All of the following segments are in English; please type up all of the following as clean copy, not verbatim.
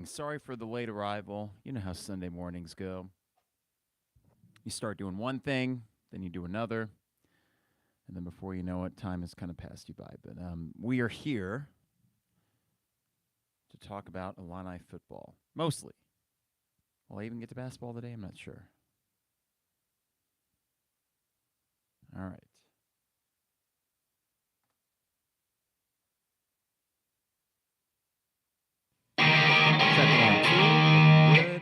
Sorry for the late arrival. You know how Sunday mornings go. You start doing one thing, then you do another, and then before you know it, time has kind of passed you by. But we are here to talk about Illini football, mostly. Will I even get to basketball today? I'm not sure. All right. Check 1, 2. Good.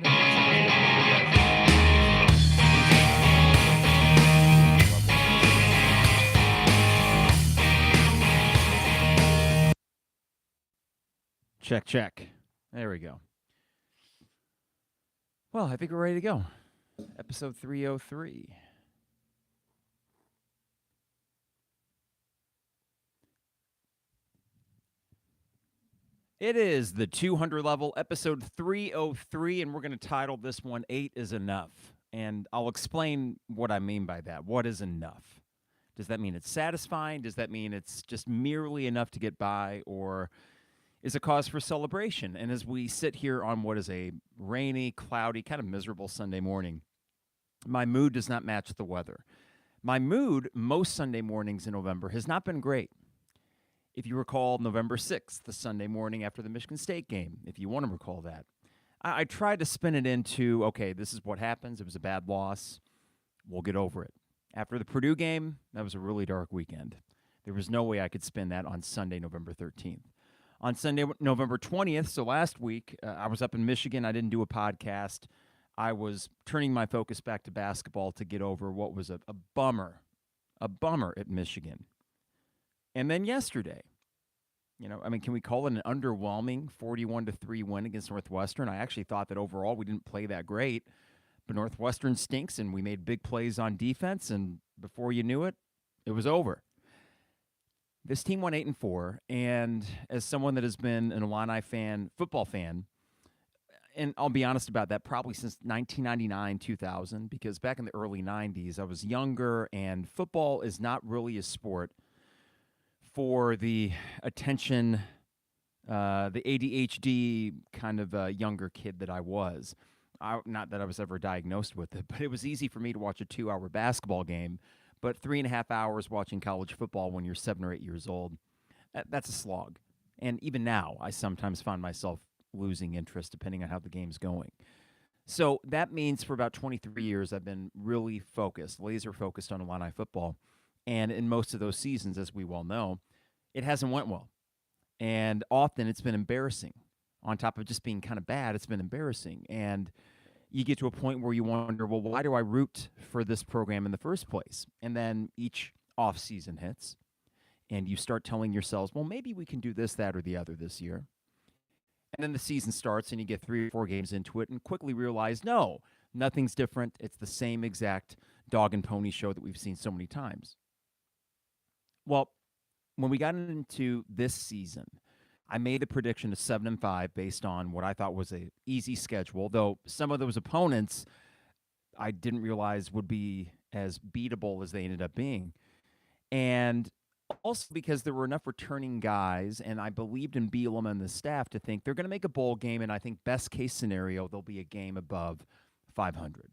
Check, check. There we go. Well, I think we're ready to go. Episode 303. It is the 200 level, episode 303, and we're going to title this one 8 is Enough. And I'll explain what I mean by that. What is enough? Does that mean it's satisfying? Does that mean it's just merely enough to get by? Or is a cause for celebration? And as we sit here on what is a rainy, cloudy, kind of miserable Sunday morning, my mood does not match the weather. My mood most Sunday mornings in November has not been great. If you recall November 6th, the Sunday morning after the Michigan State game, if you want to recall that, I tried to spin it into, okay, this is what happens. It was a bad loss. We'll get over it. After the Purdue game, that was a really dark weekend. There was no way I could spin that on Sunday, November 13th. On Sunday, November 20th, so last week, I was up in Michigan. I didn't do a podcast. I was turning my focus back to basketball to get over what was a bummer at Michigan. And then yesterday, can we call it an underwhelming 41-3 win against Northwestern? I actually thought that overall we didn't play that great, but Northwestern stinks, and we made big plays on defense, and before you knew it, it was over. This team went 8-4, and as someone that has been an Illini fan, football fan, and I'll be honest about that, probably since 1999, 2000, because back in the early 90s, I was younger, and football is not really a sport for the attention, the ADHD kind of younger kid that I was. Not that I was ever diagnosed with it, but it was easy for me to watch a 2-hour basketball game, but 3.5 hours watching college football when you're 7 or 8 years old, that's a slog. And even now, I sometimes find myself losing interest depending on how the game's going. So that means for about 23 years, I've been really focused, laser focused on Illini football. And in most of those seasons, as we well know, it hasn't went well. And often it's been embarrassing. On top of just being kind of bad, it's been embarrassing. And you get to a point where you wonder, well, why do I root for this program in the first place? And then each off season hits, and you start telling yourselves, well, maybe we can do this, that, or the other this year. And then the season starts, and you get 3 or 4 games into it and quickly realize, no, nothing's different. It's the same exact dog and pony show that we've seen so many times. Well, when we got into this season, I made a prediction of 7-5 based on what I thought was an easy schedule, though some of those opponents I didn't realize would be as beatable as they ended up being. And also because there were enough returning guys, and I believed in Bielema and the staff to think they're going to make a bowl game, and I think best case scenario, there'll be a game above 500.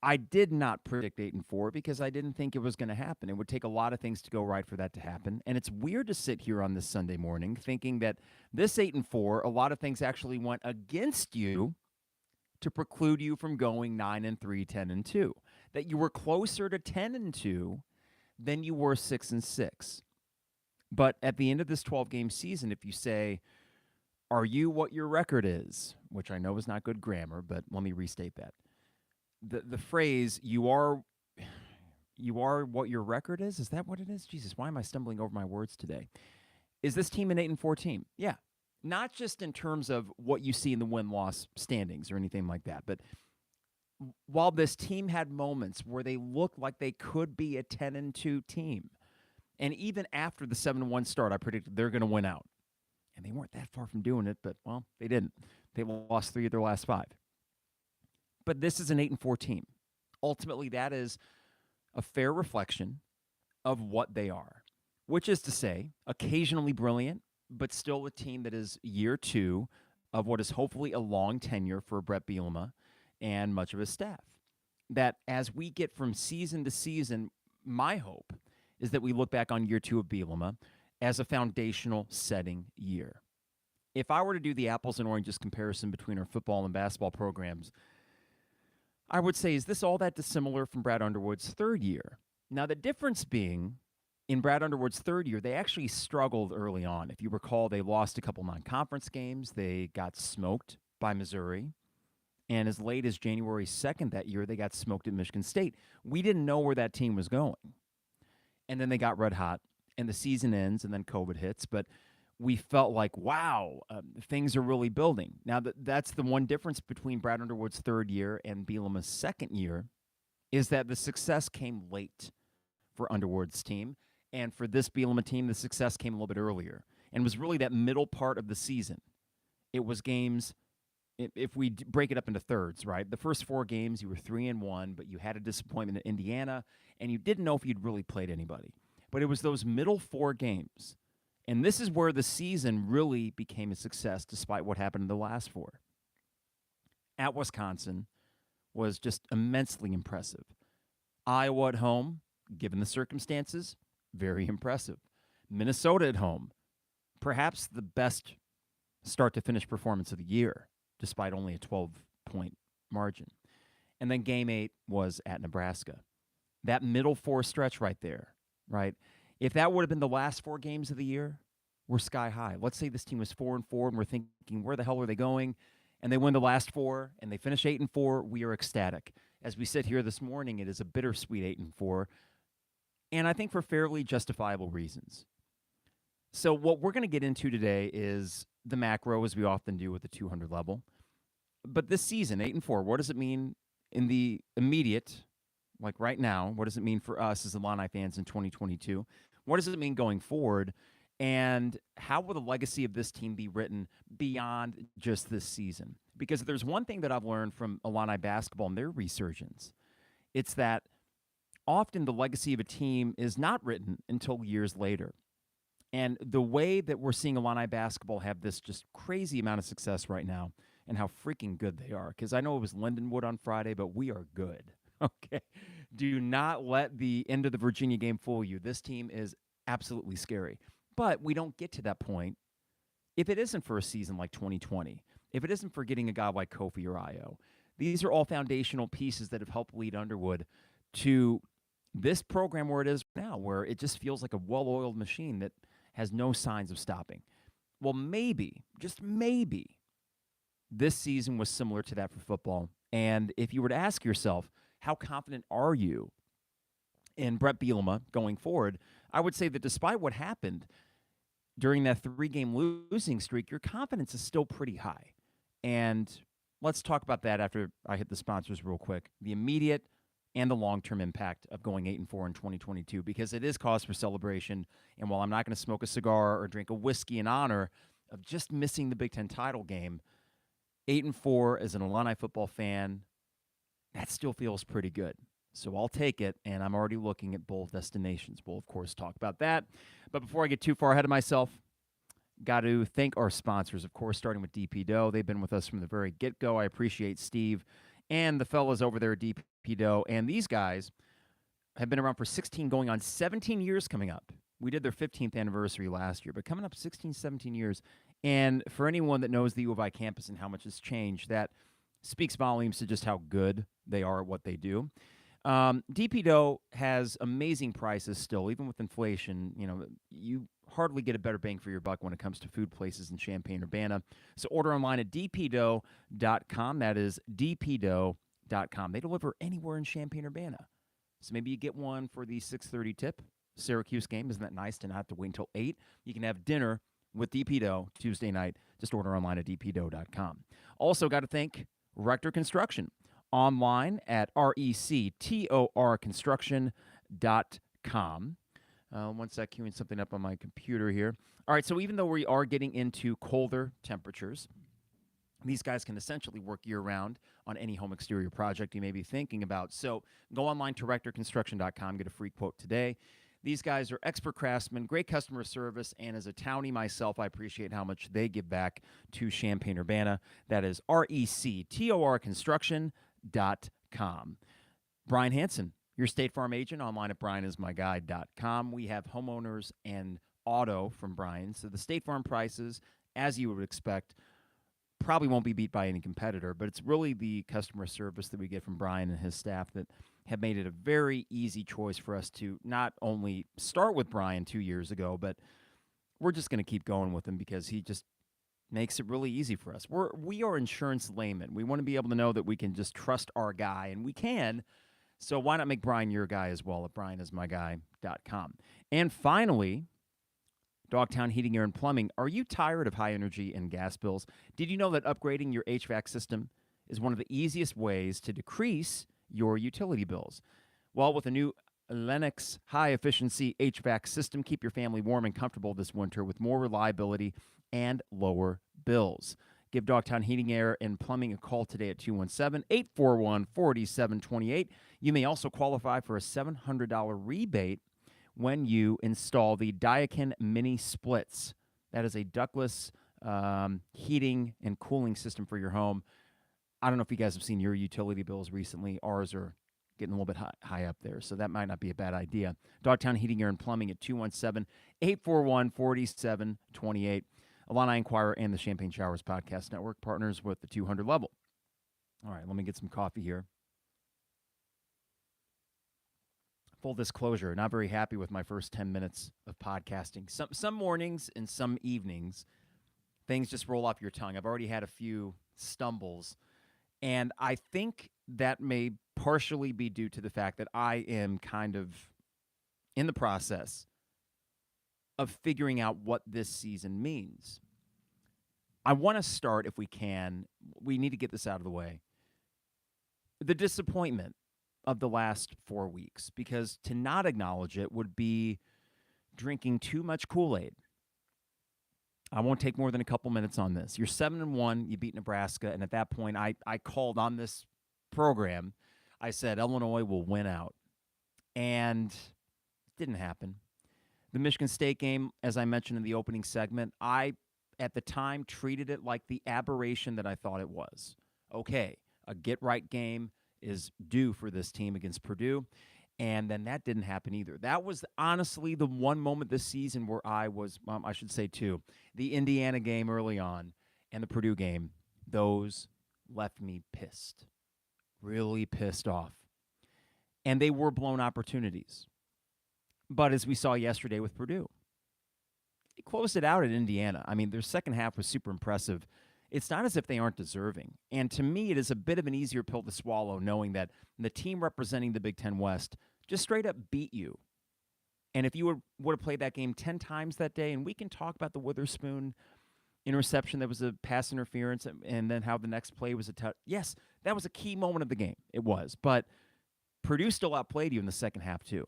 I did not predict 8-4 because I didn't think it was going to happen. It would take a lot of things to go right for that to happen. And it's weird to sit here on this Sunday morning thinking that this 8-4, a lot of things actually went against you to preclude you from going 9-3, 10-2. That you were closer to 10-2 than you were 6-6. But at the end of this 12-game season, if you say, are you what your record is, which I know is not good grammar, but let me restate that. The phrase you are what your record is that what it is? Jesus, why am I stumbling over my words today? Is this team an 8-4 team? Yeah. Not just in terms of what you see in the win-loss standings or anything like that, but while this team had moments where they looked like they could be a 10-2 team, and even after the 7-1 start, I predicted they're going to win out. And they weren't that far from doing it, but, well, they didn't. They lost 3 of their last 5. But this is an 8-4 team. Ultimately, that is a fair reflection of what they are, which is to say, occasionally brilliant, but still a team that is year 2 of what is hopefully a long tenure for Bret Bielema and much of his staff. That as we get from season to season, my hope is that we look back on year 2 of Bielema as a foundational setting year. If I were to do the apples and oranges comparison between our football and basketball programs, I would say, is this all that dissimilar from Brad Underwood's third year? Now, the difference being, in Brad Underwood's third year, they actually struggled early on. If you recall, they lost a couple non-conference games. They got smoked by Missouri. And as late as January 2nd that year, they got smoked at Michigan State. We didn't know where that team was going. And then they got red hot, and the season ends, and then COVID hits. But we felt like, wow, things are really building. Now, that's the one difference between Brad Underwood's third year and Bielema's second year, is that the success came late for Underwood's team. And for this Bielema team, the success came a little bit earlier. And was really that middle part of the season. It was games, if we break it up into thirds, right? The first 4 games, you were 3-1, but you had a disappointment at Indiana, and you didn't know if you'd really played anybody. But it was those middle 4 games. And this is where the season really became a success, despite what happened in the last 4. At Wisconsin was just immensely impressive. Iowa at home, given the circumstances, very impressive. Minnesota at home, perhaps the best start-to-finish performance of the year, despite only a 12-point margin. And then Game 8 was at Nebraska. That middle 4 stretch right there, right? If that would have been the last 4 games of the year, we're sky high. Let's say this team was 4-4, and we're thinking, where the hell are they going? And they win the last 4, and they finish 8-4. We are ecstatic. As we sit here this morning, it is a bittersweet 8-4, and I think for fairly justifiable reasons. So what we're going to get into today is the macro, as we often do with the 200 level. But this season, 8-4, what does it mean in the immediate, like right now? What does it mean for us as Illini fans in 2022? What does it mean going forward? And how will the legacy of this team be written beyond just this season? Because if there's one thing that I've learned from Illini basketball and their resurgence, it's that often the legacy of a team is not written until years later. And the way that we're seeing Illini basketball have this just crazy amount of success right now, and how freaking good they are. Because I know it was Lindenwood on Friday, but we are good. Okay? Do not let the end of the Virginia game fool you. This team is absolutely scary. But we don't get to that point if it isn't for a season like 2020, if it isn't for getting a guy like Kofi or Io. These are all foundational pieces that have helped lead Underwood to this program where it is now, where it just feels like a well-oiled machine that has no signs of stopping. Well, maybe, just maybe, this season was similar to that for football. And if you were to ask yourself, how confident are you in Bret Bielema going forward, I would say that despite what happened during that 3-game losing streak, your confidence is still pretty high. And let's talk about that after I hit the sponsors real quick. The immediate and the long-term impact of going 8-4 in 2022, because it is cause for celebration. And while I'm not going to smoke a cigar or drink a whiskey in honor of just missing the Big Ten title game, 8-4 as an Illini football fan, that still feels pretty good. So I'll take it, and I'm already looking at both destinations. We'll, of course, talk about that. But before I get too far ahead of myself, got to thank our sponsors, of course, starting with DP Dough. They've been with us from the very get-go. I appreciate Steve and the fellas over there at DP Dough. And these guys have been around for 16, going on 17 years coming up. We did their 15th anniversary last year, but coming up 16, 17 years. And for anyone that knows the U of I campus and how much has changed, that speaks volumes to just how good they are at what they do. DP Dough has amazing prices still, even with inflation. You know, you hardly get a better bang for your buck when it comes to food places in Champaign-Urbana. So order online at dpdough.com. That is dpdough.com. They deliver anywhere in Champaign-Urbana. So maybe you get one for the 6:30 tip Syracuse game. Isn't that nice to not have to wait until 8? You can have dinner with DP Dough Tuesday night. Just order online at dpdough.com. Also got to thank Rector Construction. Online at rectorconstruction.com. One sec, queuing something up on my computer here. All right, so even though we are getting into colder temperatures, these guys can essentially work year-round on any home exterior project you may be thinking about. So go online to rectorconstruction.com, get a free quote today. These guys are expert craftsmen, great customer service, and as a townie myself, I appreciate how much they give back to Champaign-Urbana. That is RECTOR Construction.com. Brian Hansen, your State Farm agent, online at brianismyguy.com. We have homeowners and auto from Brian, so the State Farm prices, as you would expect, probably won't be beat by any competitor, but it's really the customer service that we get from Brian and his staff that have made it a very easy choice for us to not only start with Brian 2 years ago, but we're just going to keep going with him because he just makes it really easy for us. We are insurance laymen. We want to be able to know that we can just trust our guy, and we can. So why not make Brian your guy as well at brianismyguy.com. And finally, Dogtown Heating, Air, and Plumbing. Are you tired of high energy and gas bills? Did you know that upgrading your HVAC system is one of the easiest ways to decrease your utility bills? Well, with a new Lennox high-efficiency HVAC system, keep your family warm and comfortable this winter with more reliability and lower bills. Give Dogtown Heating, Air, and Plumbing a call today at 217-841-4728. You may also qualify for a $700 rebate when you install the Daikin Mini Splits. That is a ductless heating and cooling system for your home. I don't know if you guys have seen your utility bills recently. Ours are getting a little bit high up there, so that might not be a bad idea. Dogtown Heating, Air, and Plumbing at 217-841-4728. Illini Inquirer and the Champaign Showers Podcast Network, partners with the 200 level. All right, let me get some coffee here. Full disclosure, not very happy with my first 10 minutes of podcasting. Some mornings and some evenings, things just roll off your tongue. I've already had a few stumbles, and I think that may partially be due to the fact that I am kind of in the process of figuring out what this season means. I want to start, if we can, we need to get this out of the way, the disappointment of the last 4 weeks, because to not acknowledge it would be drinking too much Kool-Aid. I won't take more than a couple minutes on this. You're 7-1, you beat Nebraska, and at that point I called on this program. I said Illinois will win out, and it didn't happen. The Michigan State game, as I mentioned in the opening segment, I, at the time, treated it like the aberration that I thought it was. Okay, a get-right game is due for this team against Purdue, and then that didn't happen either. That was honestly the one moment this season where I was, I should say two, the Indiana game early on and the Purdue game, those left me pissed, really pissed off. And they were blown opportunities. But as we saw yesterday with Purdue, they closed it out at Indiana. I mean, their second half was super impressive. It's not as if they aren't deserving. And to me, it is a bit of an easier pill to swallow knowing that the team representing the Big Ten West just straight up beat you. And if you would have played that game 10 times that day, and we can talk about the Witherspoon interception that was a pass interference and then how the next play was a touch. Yes, that was a key moment of the game. It was. But Purdue still outplayed you in the second half too.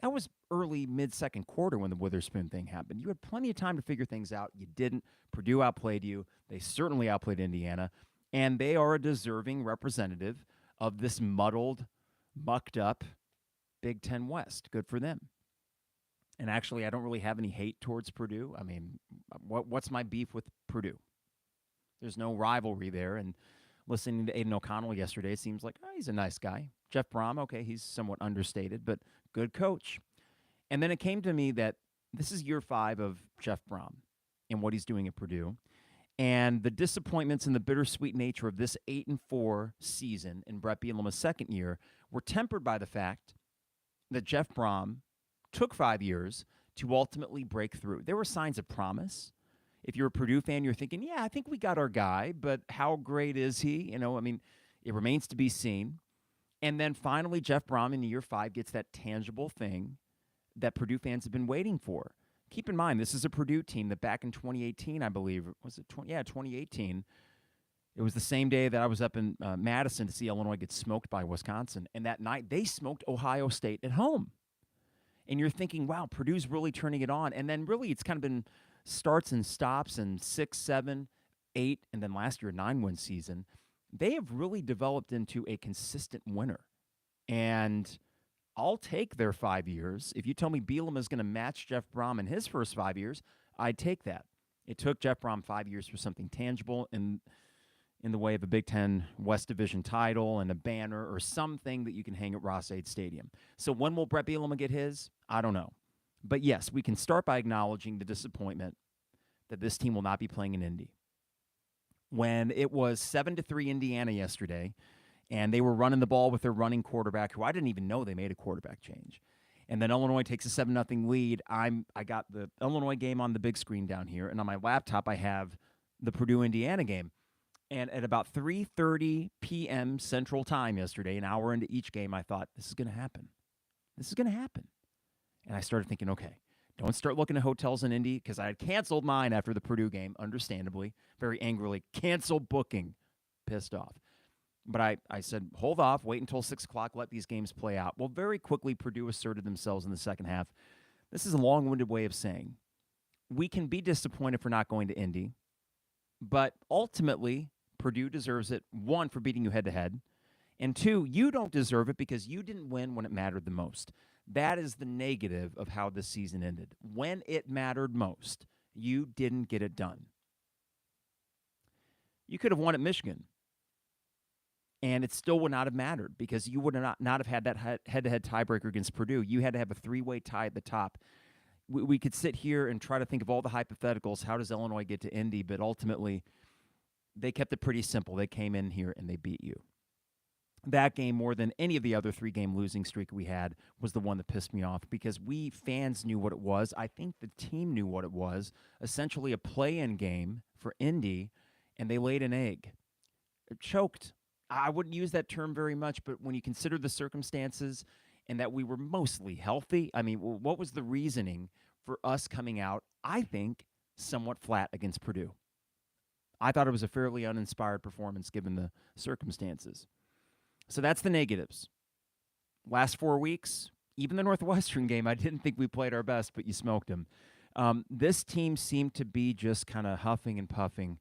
That was early, mid-second quarter when the Witherspoon thing happened. You had plenty of time to figure things out. You didn't. Purdue outplayed you. They certainly outplayed Indiana. And they are a deserving representative of this muddled, mucked up Big Ten West. Good for them. And actually, I don't really have any hate towards Purdue. I mean, what's my beef with Purdue? There's no rivalry there. And listening to Aiden O'Connell yesterday, it seems like, he's a nice guy. Jeff Brom, okay, he's somewhat understated, but good coach. And then it came to me that this is year 5 of Jeff Brom and what he's doing at Purdue. And the disappointments and the bittersweet nature of this 8-4 season in Bret Bielema's second year were tempered by the fact that Jeff Brom took 5 years to ultimately break through. There were signs of promise. If you're a Purdue fan, you're thinking, yeah, I think we got our guy, but how great is he? You know, I mean, it remains to be seen. And then finally, Jeff Brom in year 5 gets that tangible thing that Purdue fans have been waiting for. Keep in mind, this is a Purdue team that back in 2018, I believe, was it 2018, it was the same day that I was up in Madison to see Illinois get smoked by Wisconsin. And that night, they smoked Ohio State at home. And you're thinking, wow, Purdue's really turning it on. And then really it's kind of been starts and stops and 6, 7, 8, and then last year, 9-win season. They have really developed into a consistent winner. And I'll take their 5 years. If you tell me Bielema is going to match Jeff Brom in his first 5 years, I'd take that. It took Jeff Brom 5 years for something tangible in the way of a Big Ten West Division title and a banner or something that you can hang at Ross-Ade Stadium. So when will Bret Bielema get his? I don't know. But yes, we can start by acknowledging the disappointment that this team will not be playing in Indy. When it was 7-3 Indiana yesterday, and they were running the ball with their running quarterback, who I didn't even know they made a quarterback change. And then Illinois takes a 7-0 lead. I got the Illinois game on the big screen down here, and on my laptop I have the Purdue-Indiana game. And at about 3:30 p.m. Central Time yesterday, an hour into each game, I thought, this is going to happen. This is going to happen. And I started thinking, okay, don't start looking at hotels in Indy, because I had canceled mine after the Purdue game, understandably, very angrily. Cancel booking. Pissed off. But I said, hold off, wait until 6 o'clock, let these games play out. Well, very quickly, Purdue asserted themselves in the second half. This is a long-winded way of saying we can be disappointed for not going to Indy, but ultimately, Purdue deserves it, 1, for beating you head-to-head, and 2, you don't deserve it because you didn't win when it mattered the most. That is the negative of how this season ended. When it mattered most, you didn't get it done. You could have won at Michigan, and it still would not have mattered because you would not have had that head-to-head tiebreaker against Purdue. You had to have a 3-way tie at the top. We could sit here and try to think of all the hypotheticals. How does Illinois get to Indy? But ultimately, they kept it pretty simple. They came in here and they beat you. That game, more than any of the other 3-game losing streak we had, was the one that pissed me off because we fans knew what it was. I think the team knew what it was. Essentially a play-in game for Indy, and they laid an egg. It choked. I wouldn't use that term very much, but when you consider the circumstances and that we were mostly healthy, I mean, what was the reasoning for us coming out, I think, somewhat flat against Purdue? I thought it was a fairly uninspired performance given the circumstances. So that's the negatives. Last 4 weeks, even the Northwestern game, I didn't think we played our best, but you smoked them. This team seemed to be just kind of huffing and puffing,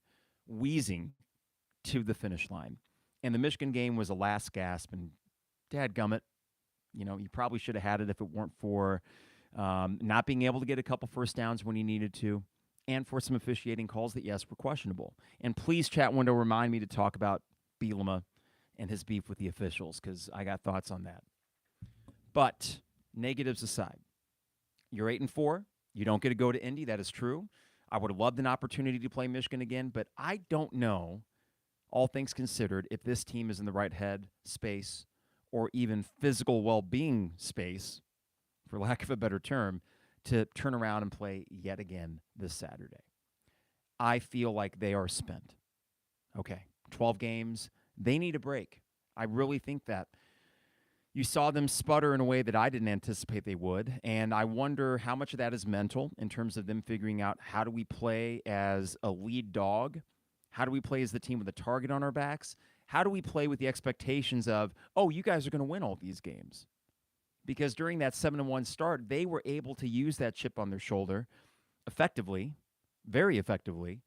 wheezing to the finish line. And the Michigan game was a last gasp, and dadgummit, you probably should have had it if it weren't for not being able to get a couple first downs when you needed to, and for some officiating calls that, yes, were questionable. And please, chat window, remind me to talk about Bielema and his beef with the officials, because I got thoughts on that. But negatives aside, you're 8-4. You don't get to go to Indy. That is true. I would have loved an opportunity to play Michigan again, but I don't know, all things considered, if this team is in the right head space or even physical well-being space, for lack of a better term, to turn around and play yet again this Saturday. I feel like they are spent. Okay, 12 games. They need a break. I really think that. You saw them sputter in a way that I didn't anticipate they would, and I wonder how much of that is mental in terms of them figuring out how do we play as a lead dog. How do we play as the team with a target on our backs? How do we play with the expectations of, oh, you guys are going to win all these games? Because during that 7-1 start, they were able to use that chip on their shoulder effectively, very effectively.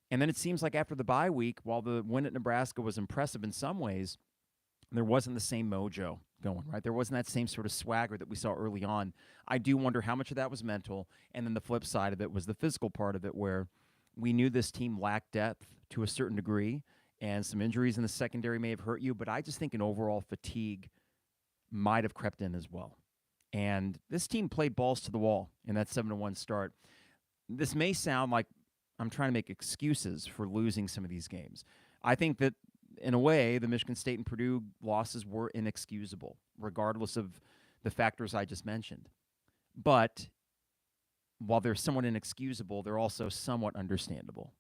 And then it seems like after the bye week, while the win at Nebraska was impressive in some ways, there wasn't the same mojo going, right? There wasn't that same sort of swagger that we saw early on. I do wonder how much of that was mental, and then the flip side of it was the physical part of it, where we knew this team lacked depth to a certain degree, and some injuries in the secondary may have hurt you, but I just think an overall fatigue might have crept in as well. And this team played balls to the wall in that 7-1 start. This may sound like I'm trying to make excuses for losing some of these games. I think that, in a way, the Michigan State and Purdue losses were inexcusable, regardless of the factors I just mentioned. But while they're somewhat inexcusable, they're also somewhat understandable.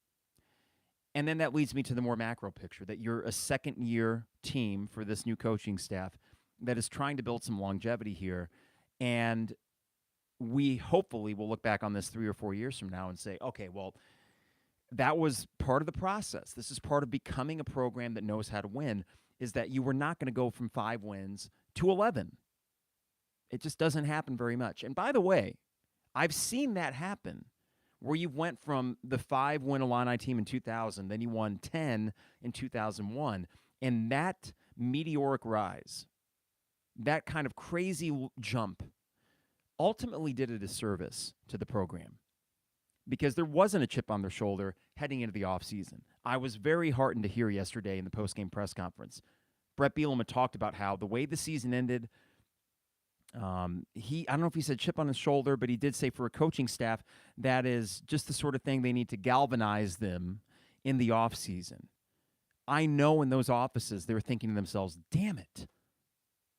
And then that leads me to the more macro picture, that you're a second-year team for this new coaching staff that is trying to build some longevity here. And we hopefully will look back on this 3 or 4 years from now and say, okay, well, that was part of the process. This is part of becoming a program that knows how to win, is that you were not going to go from 5 wins to 11. It just doesn't happen very much. And by the way, I've seen that happen, where you went from the 5-win Illini team in 2000, then you won 10 in 2001, and that meteoric rise, that kind of crazy jump ultimately did a disservice to the program because there wasn't a chip on their shoulder heading into the offseason. I was very heartened to hear yesterday in the postgame press conference. Bret Bielema talked about how the way the season ended, I don't know if he said chip on his shoulder, but he did say for a coaching staff, that is just the sort of thing they need to galvanize them in the offseason. I know in those offices, they're thinking to themselves, damn it,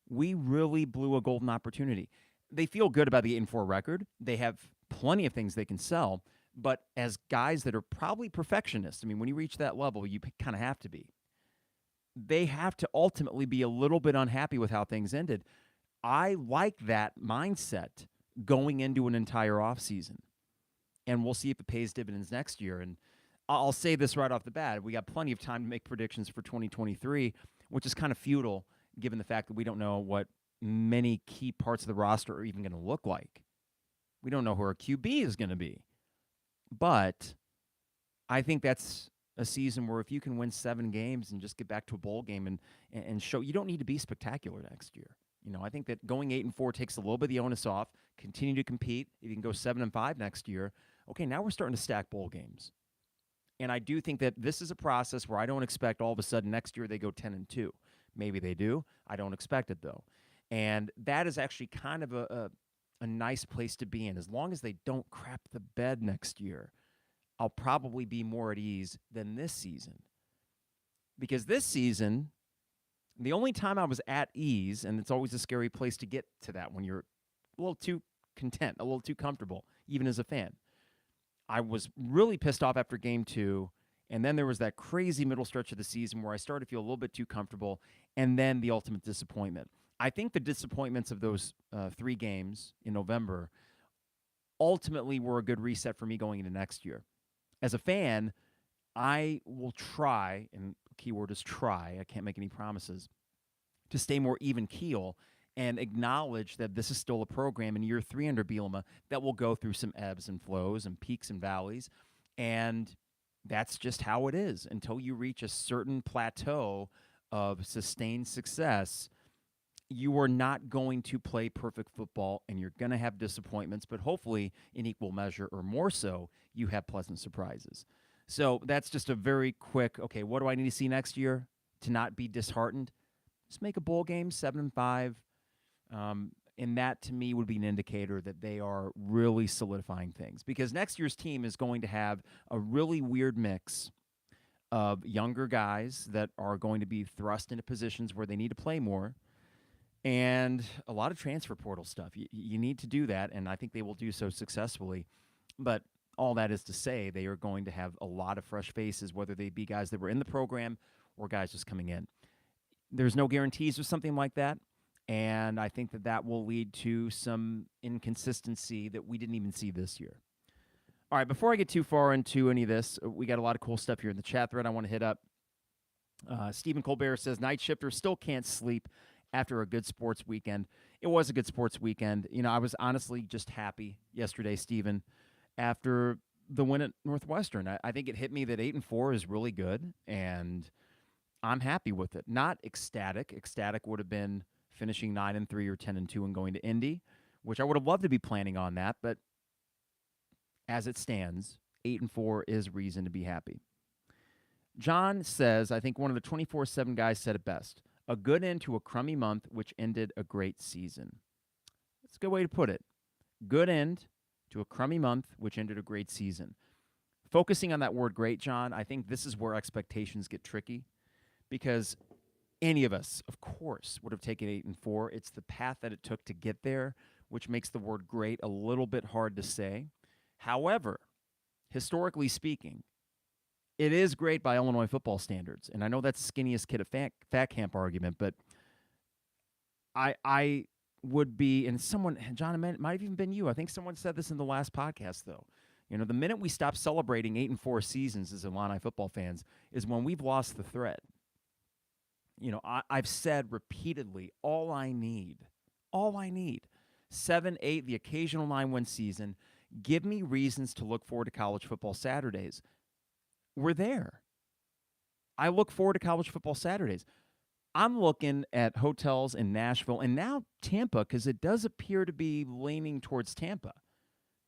we really blew a golden opportunity. They feel good about the 8-4 record. They have plenty of things they can sell, but as guys that are probably perfectionists, I mean, when you reach that level, you kind of have to be. They have to ultimately be a little bit unhappy with how things ended. I like that mindset going into an entire offseason, and we'll see if it pays dividends next year. And I'll say this right off the bat. We got plenty of time to make predictions for 2023, which is kind of futile given the fact that we don't know what many key parts of the roster are even going to look like. We don't know who our QB is going to be. But I think that's a season where if you can win 7 games and just get back to a bowl game and show, you don't need to be spectacular next year. You know, I think that going 8-4 takes a little bit of the onus off, continue to compete. If you can go 7-5 next year, okay, now we're starting to stack bowl games. And I do think that this is a process where I don't expect all of a sudden next year they go 10-2. Maybe they do. I don't expect it, though. And that is actually kind of a nice place to be in. As long as they don't crap the bed next year, I'll probably be more at ease than this season. Because this season, the only time I was at ease, and it's always a scary place to get to that when you're a little too content, a little too comfortable, even as a fan. I was really pissed off after game 2, and then there was that crazy middle stretch of the season where I started to feel a little bit too comfortable, and then the ultimate disappointment. I think the disappointments of those 3 games in November ultimately were a good reset for me going into next year. As a fan, I will try, and the key word is try, I can't make any promises, to stay more even keel and acknowledge that this is still a program in year 3 under Bielema that will go through some ebbs and flows and peaks and valleys. And that's just how it is. Until you reach a certain plateau of sustained success, you are not going to play perfect football, and you're going to have disappointments, but hopefully in equal measure or more so, you have pleasant surprises. So that's just a very quick, okay, what do I need to see next year to not be disheartened? Just make a bowl game 7-5. And that, to me, would be an indicator that they are really solidifying things. Because next year's team is going to have a really weird mix of younger guys that are going to be thrust into positions where they need to play more, and a lot of transfer portal stuff. You need to do that, and I think they will do so successfully. But all that is to say, they are going to have a lot of fresh faces, whether they be guys that were in the program or guys just coming in. There's no guarantees or something like that, and I think that that will lead to some inconsistency that we didn't even see this year. All right, before I get too far into any of this, we got a lot of cool stuff here in the chat thread I want to hit up. Stephen Colbert says, night shifters still can't sleep after a good sports weekend. It was a good sports weekend. You know, I was honestly just happy yesterday, Stephen, after the win at Northwestern. I think it hit me that 8-4 is really good, and I'm happy with it. Not ecstatic. Ecstatic would have been finishing 9-3 or 10-2 and going to Indy, which I would have loved to be planning on that, but as it stands, 8-4 is reason to be happy. John says, I think one of the 24/7 guys said it best. A good end to a crummy month, which ended a great season. That's a good way to put it. Good end to a crummy month, which ended a great season. Focusing on that word great, John, I think this is where expectations get tricky, because any of us, of course, would have taken 8-4. It's the path that it took to get there, which makes the word great a little bit hard to say. However, historically speaking, it is great by Illinois football standards. And I know that's skinniest kid at fat camp argument, but I would be, and someone, John, it might have even been you. I think someone said this in the last podcast, though. You know, the minute we stop celebrating 8-4 seasons as Illini football fans is when we've lost the thread. You know, I've said repeatedly, all I need, 7, 8, the occasional 9-win season, give me reasons to look forward to college football Saturdays. We're there. I look forward to college football Saturdays. I'm looking at hotels in Nashville and now Tampa because it does appear to be leaning towards Tampa.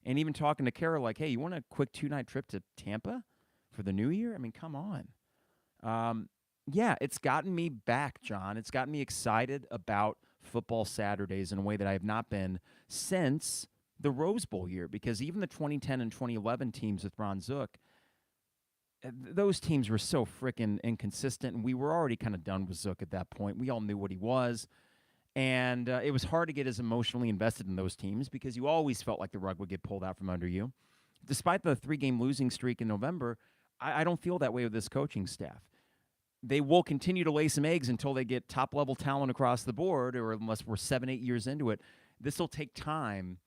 And even talking to Kara, like, hey, you want a quick 2-night trip to Tampa for the new year? I mean, come on. Um, yeah, it's gotten me back, John. It's gotten me excited about football Saturdays in a way that I have not been since the Rose Bowl year, because even the 2010 and 2011 teams with Ron Zook, those teams were so freaking inconsistent, and we were already kind of done with Zook at that point. We all knew what he was, and it was hard to get as emotionally invested in those teams because you always felt like the rug would get pulled out from under you. Despite the 3-game losing streak in November, I don't feel that way with this coaching staff. They will continue to lay some eggs until they get top-level talent across the board, or unless we're 7-8 years into it. This will take time,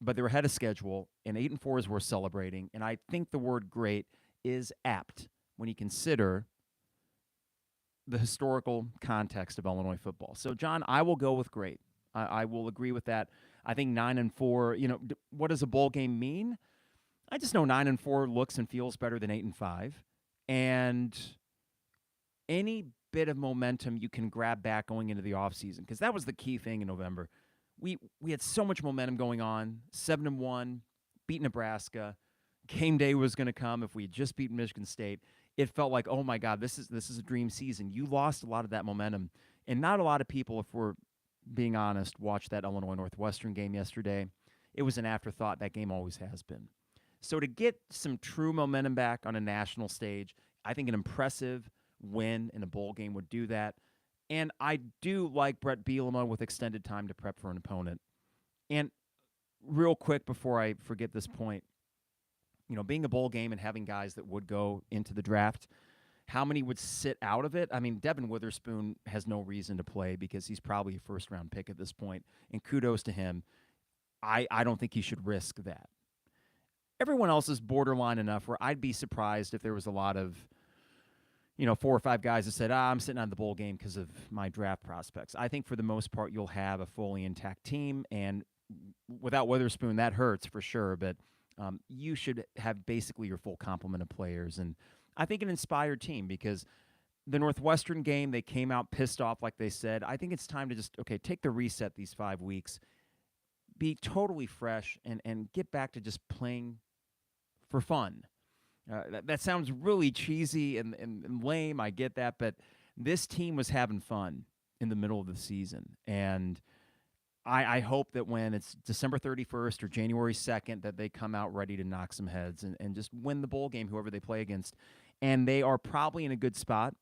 but they're ahead of schedule, and 8-4 is worth celebrating. And I think the word great is apt when you consider the historical context of Illinois football. So, John, I will go with great. I will agree with that. I think 9-4. What does a bowl game mean? I just know 9-4 looks and feels better than 8-5, and any bit of momentum you can grab back going into the offseason, because that was the key thing in November. We had so much momentum going on. 7-1, beat Nebraska. Game day was going to come if we had just beaten Michigan State. It felt like, oh my God, this is a dream season. You lost a lot of that momentum, and not a lot of people, if we're being honest, watched that Illinois Northwestern game yesterday. It was an afterthought. That game always has been. So to get some true momentum back on a national stage, I think an impressive win in a bowl game would do that. And I do like Bret Bielema with extended time to prep for an opponent. And real quick before I forget this point, being a bowl game and having guys that would go into the draft, how many would sit out of it? I mean, Devin Witherspoon has no reason to play because he's probably a first-round pick at this point, and kudos to him. I don't think he should risk that. Everyone else is borderline enough where I'd be surprised if there was a lot of 4 or 5 guys that said, I'm sitting on the bowl game because of my draft prospects. I think for the most part, you'll have a fully intact team, and without Witherspoon, that hurts for sure, but you should have basically your full complement of players. And I think an inspired team, because the Northwestern game, they came out pissed off like they said. I think it's time to just, take the reset these 5 weeks, be totally fresh, and get back to just playing for fun. That sounds really cheesy and lame. I get that, but this team was having fun in the middle of the season, and I hope that when it's December 31st or January 2nd that they come out ready to knock some heads and just win the bowl game, whoever they play against. And they are probably in a good spot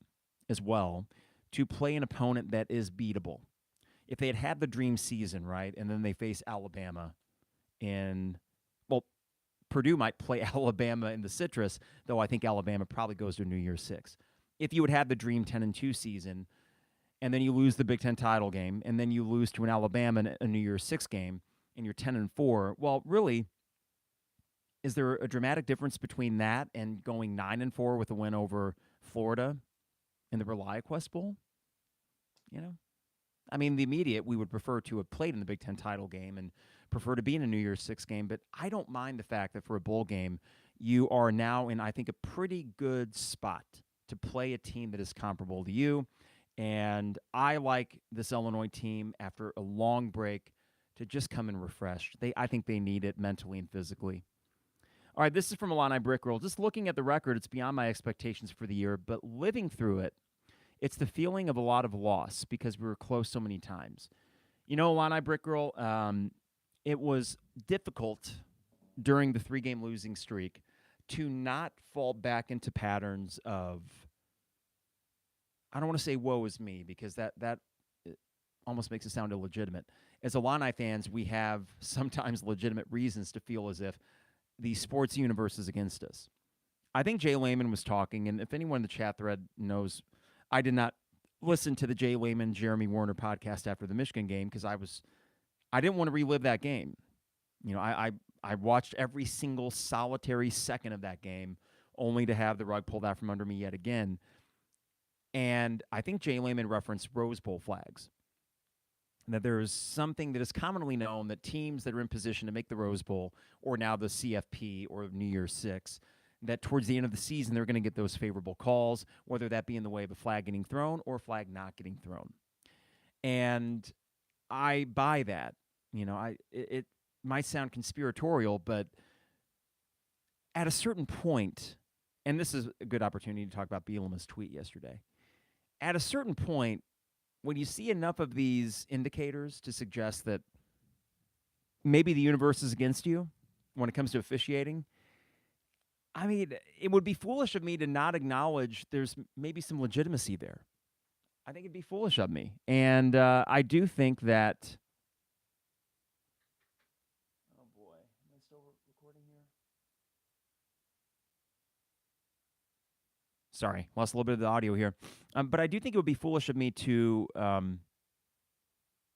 as well to play an opponent that is beatable. If they had the dream season, right, and then they face Alabama Purdue might play Alabama in the Citrus, though I think Alabama probably goes to New Year's 6. If you would have the dream 10-2 season, and then you lose the Big Ten title game, and then you lose to an Alabama in a New Year's 6 game, and you're 10-4, well, really, is there a dramatic difference between that and going 9-4 with a win over Florida in the ReliaQuest Bowl? I mean, the immediate, we would prefer to have played in the Big Ten title game and prefer to be in a New Year's 6 game, but I don't mind the fact that for a bowl game, you are now in, I think, a pretty good spot to play a team that is comparable to you. And I like this Illinois team after a long break to just come in refreshed. I think they need it mentally and physically. All right, this is from Illini Brickroll. Just looking at the record, it's beyond my expectations for the year, but living through it, it's the feeling of a lot of loss because we were close so many times. Illini Brickroll, it was difficult during the 3-game losing streak to not fall back into patterns of, I don't want to say woe is me, because that almost makes it sound illegitimate. As Illini fans, we have sometimes legitimate reasons to feel as if the sports universe is against us. I think Jay Lehman was talking, and if anyone in the chat thread knows, I did not listen to the Jay Lehman, Jeremy Warner podcast after the Michigan game because I didn't want to relive that game. I watched every single solitary second of that game only to have the rug pulled out from under me yet again. And I think Jay Lehman referenced Rose Bowl flags. That there is something that is commonly known that teams that are in position to make the Rose Bowl, or now the CFP or New Year's 6, that towards the end of the season they're going to get those favorable calls, whether that be in the way of a flag getting thrown or a flag not getting thrown. And I buy that. It might sound conspiratorial, but at a certain point, and this is a good opportunity to talk about Bielema's tweet yesterday. At a certain point, when you see enough of these indicators to suggest that maybe the universe is against you when it comes to officiating, I mean, it would be foolish of me to not acknowledge there's maybe some legitimacy there. I think it'd be foolish of me. And I do think that... Oh, boy. Am I still recording here? Sorry, lost a little bit of the audio here. But I do think it would be foolish of me to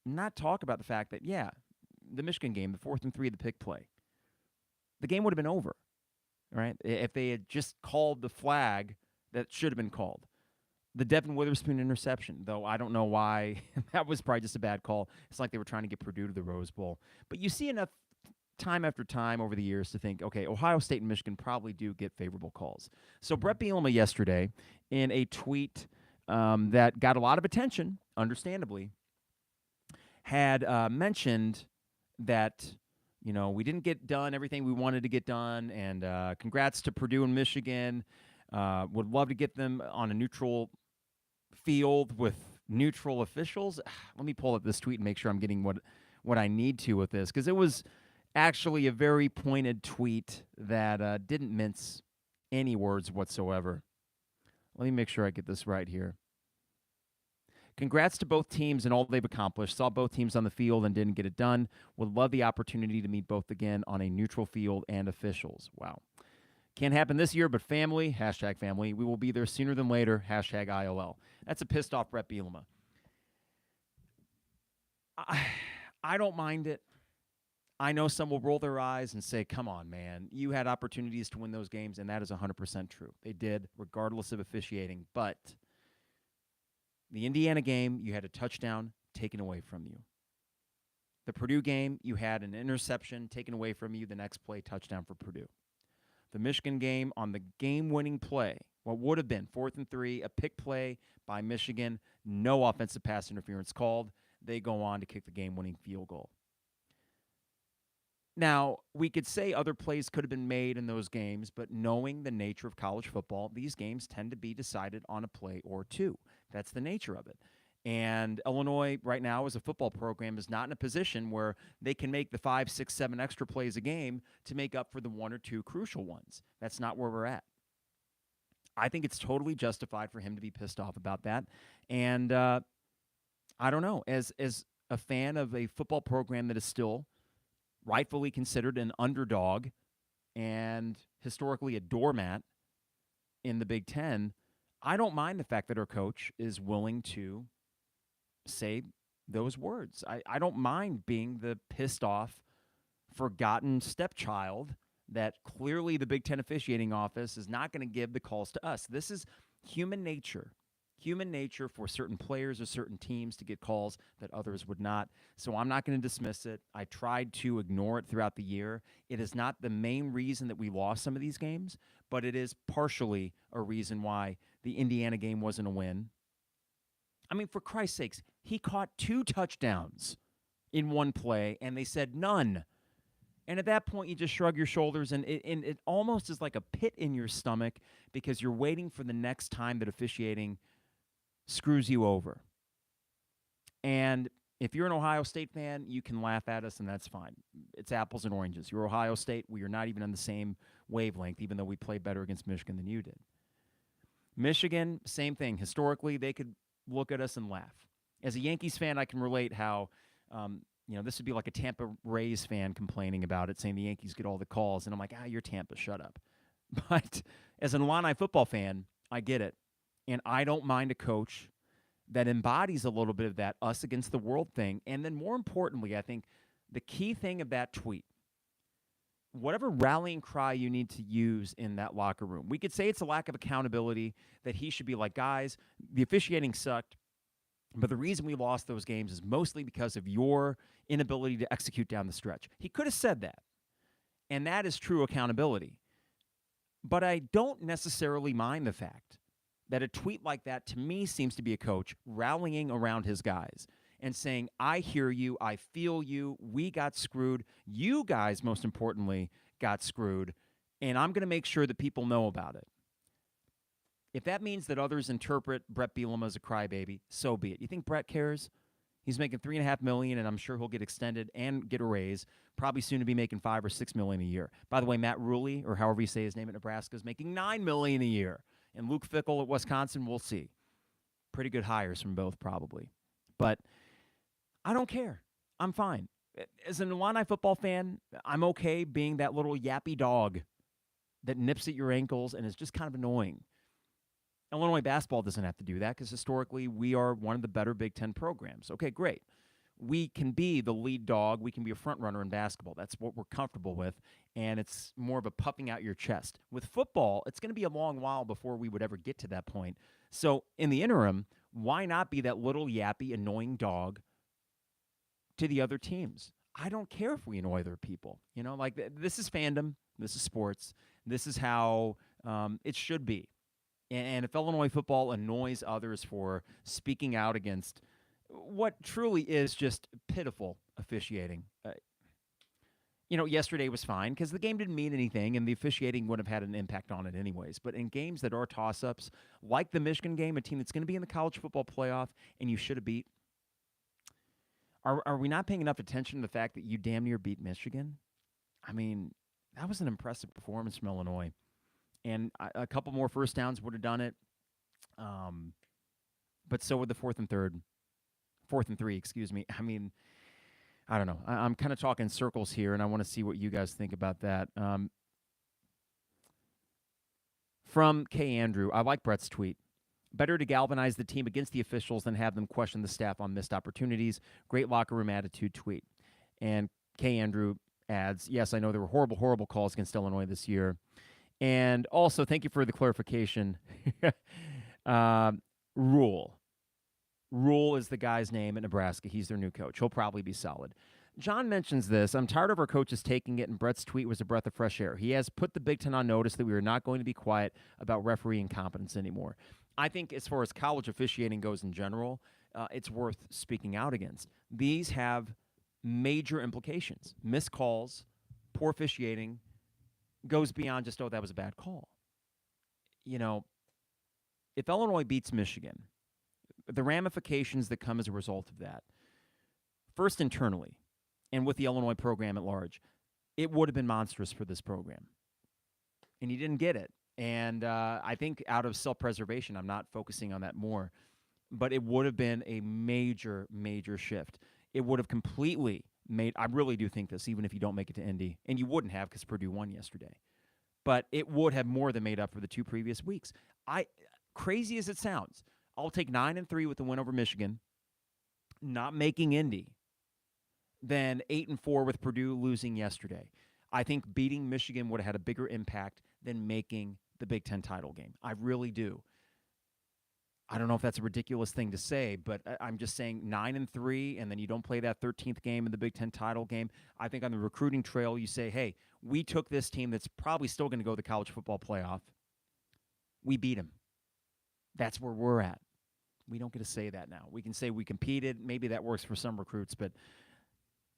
not talk about the fact that, yeah, the Michigan game, the 4th and 3, the pick play, the game would have been over, right? If they had just called the flag that should have been called. The Devin Witherspoon interception, though I don't know why. That was probably just a bad call. It's like they were trying to get Purdue to the Rose Bowl. But you see enough time after time over the years to think, okay, Ohio State and Michigan probably do get favorable calls. So Bret Bielema yesterday, in a tweet that got a lot of attention, understandably, had mentioned that, we didn't get done everything we wanted to get done, and congrats to Purdue and Michigan. Would love to get them on a neutral field with neutral officials. Let me pull up this tweet and make sure I'm getting what I need to with this, because it was actually a very pointed tweet that didn't mince any words whatsoever. Let me make sure I get this right here. Congrats to both teams and all they've accomplished. Saw both teams on the field and didn't get it done. Would love the opportunity to meet both again on a neutral field and officials. Wow. Can't happen this year, but family, #family. We will be there sooner than later, #ILL. That's a pissed off Bret Bielema. I don't mind it. I know some will roll their eyes and say, come on, man. You had opportunities to win those games, and that is 100% true. They did, regardless of officiating. But the Indiana game, you had a touchdown taken away from you. The Purdue game, you had an interception taken away from you. The next play, touchdown for Purdue. The Michigan game, on the game-winning play, what would have been 4th and 3, a pick play by Michigan, no offensive pass interference called. They go on to kick the game-winning field goal. Now, we could say other plays could have been made in those games, but knowing the nature of college football, these games tend to be decided on a play or two. That's the nature of it. And Illinois right now as a football program is not in a position where they can make the 5, 6, 7 extra plays a game to make up for the 1 or 2 crucial ones. That's not where we're at. I think it's totally justified for him to be pissed off about that. And I don't know, as a fan of a football program that is still rightfully considered an underdog and historically a doormat in the Big Ten, I don't mind the fact that our coach is willing to say those words. I don't mind being the pissed off, forgotten stepchild that clearly the Big Ten officiating office is not going to give the calls to us. This is human nature. Human nature for certain players or certain teams to get calls that others would not. So I'm not going to dismiss it. I tried to ignore it throughout the year. It is not the main reason that we lost some of these games, but it is partially a reason why the Indiana game wasn't a win. I mean, for Christ's sakes, he caught 2 touchdowns in one play, and they said none. And at that point, you just shrug your shoulders, and it almost is like a pit in your stomach because you're waiting for the next time that officiating screws you over. And if you're an Ohio State fan, you can laugh at us, and that's fine. It's apples and oranges. You're Ohio State. We are not even on the same wavelength, even though we played better against Michigan than you did. Michigan, same thing. Historically, they could look at us and laugh. As a Yankees fan, I can relate how, this would be like a Tampa Rays fan complaining about it, saying the Yankees get all the calls. And I'm like, you're Tampa, shut up. But as an Illini football fan, I get it. And I don't mind a coach that embodies a little bit of that us against the world thing. And then more importantly, I think the key thing of that tweet, whatever rallying cry you need to use in that locker room, we could say it's a lack of accountability, that he should be like, guys, the officiating sucked, but the reason we lost those games is mostly because of your inability to execute down the stretch. He could have said that, and that is true accountability. But I don't necessarily mind the fact that a tweet like that to me seems to be a coach rallying around his guys and saying, I hear you, I feel you, we got screwed, you guys, most importantly, got screwed, and I'm going to make sure that people know about it. If that means that others interpret Bret Bielema as a crybaby, so be it. You think Bret cares? He's making $3.5 million, and I'm sure he'll get extended and get a raise. Probably soon to be making $5 or $6 million a year. By the way, Matt Ruley, or however you say his name at Nebraska, is making $9 million a year. And Luke Fickell at Wisconsin, we'll see. Pretty good hires from both, probably. But I don't care. I'm fine. As an Illini football fan, I'm okay being that little yappy dog that nips at your ankles and is just kind of annoying. Illinois basketball doesn't have to do that because historically we are one of the better Big Ten programs. Okay, great. We can be the lead dog. We can be a front runner in basketball. That's what we're comfortable with, and it's more of a puffing out your chest. With football, it's going to be a long while before we would ever get to that point. So in the interim, why not be that little yappy, annoying dog to the other teams? I don't care if we annoy other people. You know, like this is fandom. This is sports. This is how it should be. And if Illinois football annoys others for speaking out against what truly is just pitiful officiating, yesterday was fine because the game didn't mean anything and the officiating would have had an impact on it anyways. But in games that are toss-ups, like the Michigan game, a team that's going to be in the college football playoff and you should have beat, are we not paying enough attention to the fact that you damn near beat Michigan? I mean, that was an impressive performance from Illinois. And a couple more first downs would have done it. But so would the fourth and three, excuse me. I mean, I don't know. I'm kind of talking circles here, and I want to see what you guys think about that. From K. Andrew, I like Bret's tweet. Better to galvanize the team against the officials than have them question the staff on missed opportunities. Great locker room attitude tweet. And K. Andrew adds, yes, I know there were horrible, horrible calls against Illinois this year. And also, thank you for the clarification. Rule. Rule is the guy's name at Nebraska. He's their new coach. He'll probably be solid. John mentions this. I'm tired of our coaches taking it, and Bret's tweet was a breath of fresh air. He has put the Big Ten on notice that we are not going to be quiet about referee incompetence anymore. I think as far as college officiating goes in general, it's worth speaking out against. These have major implications. Missed calls, poor officiating, goes beyond just, oh, that was a bad call. You know, if Illinois beats Michigan, the ramifications that come as a result of that, first internally and with the Illinois program at large, it would have been monstrous for this program. And you didn't get it. And I think out of self-preservation, I'm not focusing on that more, but it would have been a major, major shift. It would have completely I really do think this, even if you don't make it to Indy, and you wouldn't have because Purdue won yesterday, but it would have more than made up for the 2 previous weeks. Crazy as it sounds, I'll take 9-3 with the win over Michigan, not making Indy, than 8-4 with Purdue losing yesterday. I think beating Michigan would have had a bigger impact than making the Big Ten title game. I really do. I don't know if that's a ridiculous thing to say, but I'm just saying 9-3, and then you don't play that 13th game in the Big Ten title game. I think on the recruiting trail, you say, hey, we took this team that's probably still going to go to the college football playoff. We beat them. That's where we're at. We don't get to say that now. We can say we competed. Maybe that works for some recruits, but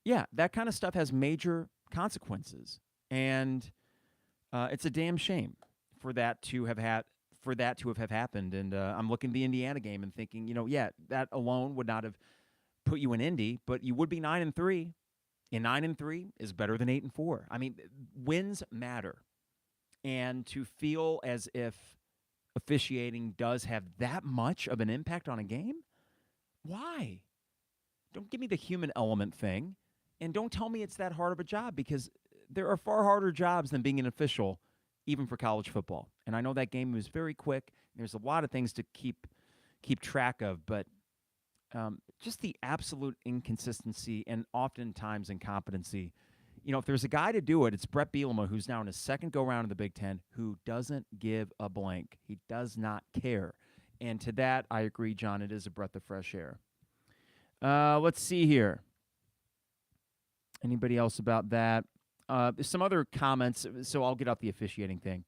yeah, that kind of stuff has major consequences, and it's a damn shame for that to have happened. And I'm looking at the Indiana game and thinking, that alone would not have put you in Indy, but you would be 9-3. And 9-3 is better than 8-4. I mean, wins matter. And to feel as if officiating does have that much of an impact on a game, why? Don't give me the human element thing, and don't tell me it's that hard of a job, because there are far harder jobs than being an official, even for college football. And I know that game was very quick. There's a lot of things to keep track of, but just the absolute inconsistency and oftentimes incompetency. If there's a guy to do it, it's Bret Bielema, who's now in his second go-round in the Big Ten, who doesn't give a blank. He does not care. And to that, I agree, John, it is a breath of fresh air. Let's see here. Anybody else about that? Some other comments, so I'll get off the officiating thing.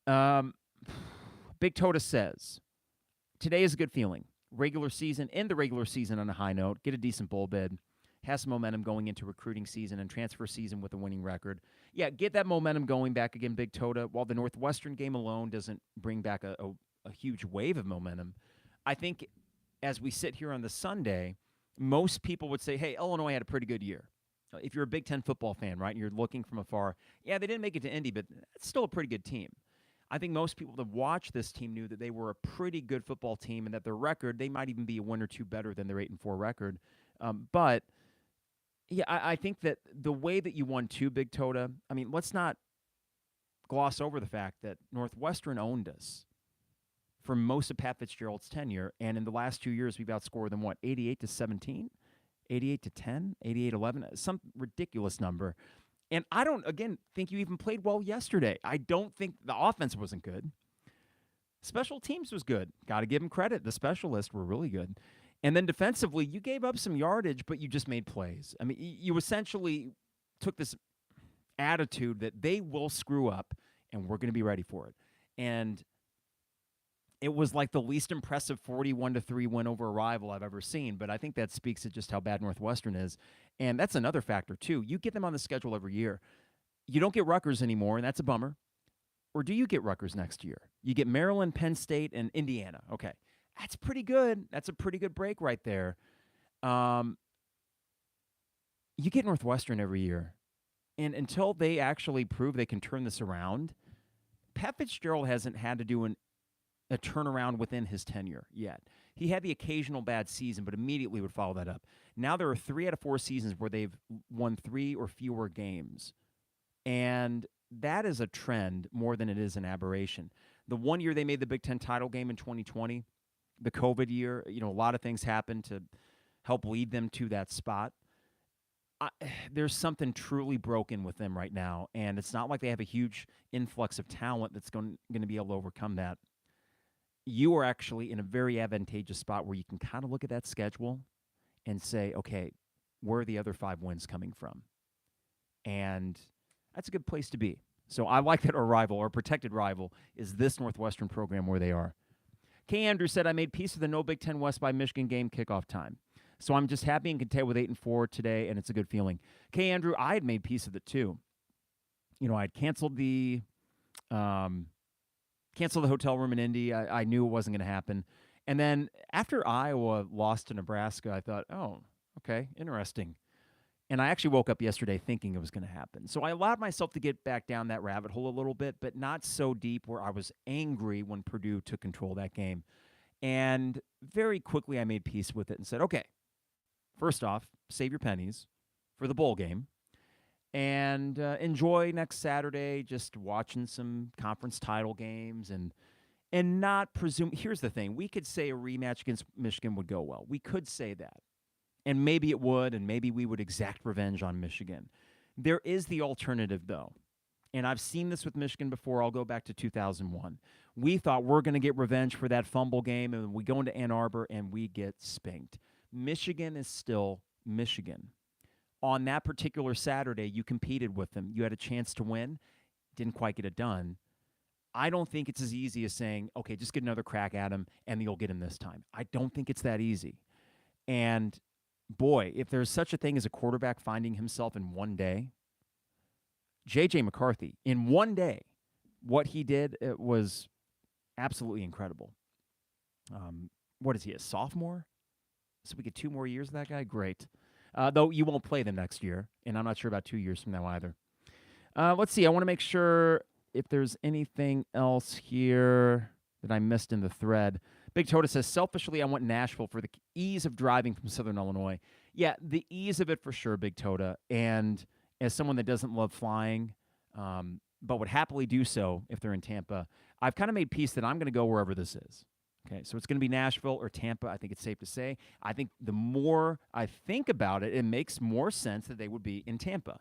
Um, Big Tota says, today is a good feeling. Regular season, end the regular season on a high note, get a decent bowl bid, has some momentum going into recruiting season and transfer season with a winning record. Yeah, get that momentum going back again, Big Tota. While the Northwestern game alone doesn't bring back a huge wave of momentum, I think as we sit here on the Sunday, most people would say, hey, Illinois had a pretty good year. If you're a Big Ten football fan, right, and you're looking from afar, yeah, they didn't make it to Indy, but it's still a pretty good team. I think most people that watched this team knew that they were a pretty good football team and that their record, they might even be a win or two better than their 8-4 record. But yeah, I think that the way that you won two, Big Tota, I mean, let's not gloss over the fact that Northwestern owned us for most of Pat Fitzgerald's tenure, and in the last 2 years, we've outscored them, 88-17, 88-10, 88-11, some ridiculous number. And I don't, again, think you even played well yesterday. I don't think the offense wasn't good. Special teams was good. Got to give them credit. The specialists were really good. And then defensively, you gave up some yardage, but you just made plays. I mean, you essentially took this attitude that they will screw up, and we're going to be ready for it. And it was like the least impressive 41-3 win over a rival I've ever seen, but I think that speaks to just how bad Northwestern is. And that's another factor, too. You get them on the schedule every year. You don't get Rutgers anymore, and that's a bummer. Or do you get Rutgers next year? You get Maryland, Penn State, and Indiana. Okay. That's pretty good. That's a pretty good break right there. You get Northwestern every year. And until they actually prove they can turn this around, Pat Fitzgerald hasn't had to do a turnaround within his tenure yet. He had the occasional bad season, but immediately would follow that up. Now there are 3 out of 4 seasons where they've won 3 or fewer games. And that is a trend more than it is an aberration. The one year they made the Big Ten title game in 2020, the COVID year, a lot of things happened to help lead them to that spot. There's something truly broken with them right now, and it's not like they have a huge influx of talent that's going to be able to overcome that. You are actually in a very advantageous spot where you can kind of look at that schedule and say, okay, where are the other 5 wins coming from? And that's a good place to be. So I like that our rival, our protected rival, is this Northwestern program where they are. K. Andrew said, I made peace with the no Big Ten West by Michigan game kickoff time. So I'm just happy and content with 8-4 today, and it's a good feeling. K. Andrew, I had made peace with it too. I'd canceled the hotel room in Indy. I knew it wasn't going to happen. And then after Iowa lost to Nebraska, I thought, oh, okay, interesting. And I actually woke up yesterday thinking it was going to happen. So I allowed myself to get back down that rabbit hole a little bit, but not so deep where I was angry when Purdue took control of that game. And very quickly I made peace with it and said, okay, first off, save your pennies for the bowl game. And enjoy next Saturday just watching some conference title games and not presume. Here's the thing. We could say a rematch against Michigan would go well. We could say that. And maybe it would, and maybe we would exact revenge on Michigan. There is the alternative, though. And I've seen this with Michigan before. I'll go back to 2001. We thought we're going to get revenge for that fumble game, and we go into Ann Arbor, and we get spanked. Michigan is still Michigan. On that particular Saturday, you competed with them. You had a chance to win. Didn't quite get it done. I don't think it's as easy as saying, okay, just get another crack at him, and you'll get him this time. I don't think it's that easy. And, boy, if there's such a thing as a quarterback finding himself in one day, J.J. McCarthy, in one day, what he did, it was absolutely incredible. What is he, a sophomore? So we get 2 more years of that guy? Great. Though you won't play them next year, and I'm not sure about 2 years from now either. Let's see. I want to make sure if there's anything else here that I missed in the thread. Big Tota says, selfishly, I want Nashville for the ease of driving from Southern Illinois. Yeah, the ease of it for sure, Big Tota. And as someone that doesn't love flying, but would happily do so if they're in Tampa, I've kind of made peace that I'm going to go wherever this is. Okay, so it's going to be Nashville or Tampa, I think it's safe to say. I think the more I think about it, it makes more sense that they would be in Tampa.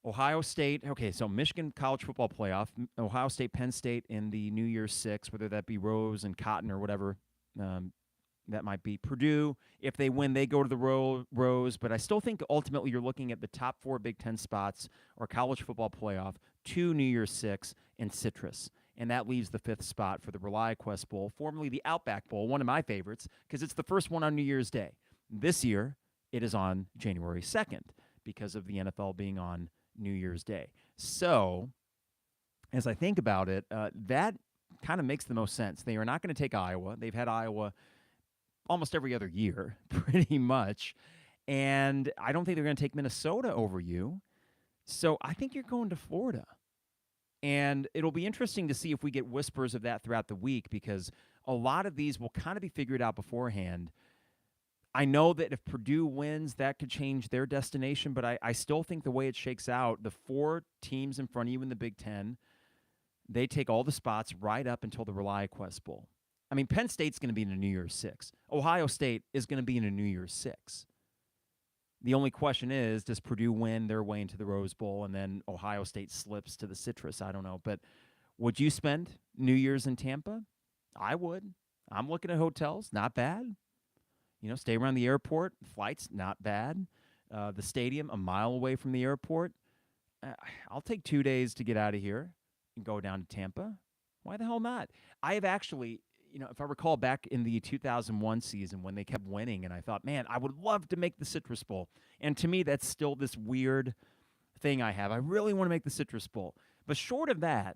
Ohio State, okay, so Michigan College Football Playoff, Ohio State, Penn State in the New Year's Six, whether that be Rose and Cotton or whatever that might be. Purdue, if they win, they go to the Rose, but I still think ultimately you're looking at the top 4 Big Ten spots or College Football Playoff, 2 New Year's Six, and Citrus. And that leaves the 5th spot for the ReliaQuest Bowl, formerly the Outback Bowl, one of my favorites, because it's the first one on New Year's Day. This year, it is on January 2nd because of the NFL being on New Year's Day. So, as I think about it, that kind of makes the most sense. They are not going to take Iowa. They've had Iowa almost every other year, pretty much. And I don't think they're going to take Minnesota over you. So I think you're going to Florida. And it'll be interesting to see if we get whispers of that throughout the week, because a lot of these will kind of be figured out beforehand. I know that if Purdue wins, that could change their destination, but I still think the way it shakes out, the 4 teams in front of you in the Big Ten, they take all the spots right up until the ReliaQuest Bowl. I mean, Penn State's going to be in a New Year's Six. Ohio State is going to be in a New Year's Six. The only question is, does Purdue win their way into the Rose Bowl and then Ohio State slips to the Citrus? I don't know. But would you spend New Year's in Tampa? I would. I'm looking at hotels. Not bad. Stay around the airport. Flights, not bad. The stadium, a mile away from the airport. I'll take 2 days to get out of here and go down to Tampa. Why the hell not? I have actually, if I recall back in the 2001 season when they kept winning, and I thought, man, I would love to make the Citrus Bowl. And to me, that's still this weird thing I have. I really want to make the Citrus Bowl. But short of that,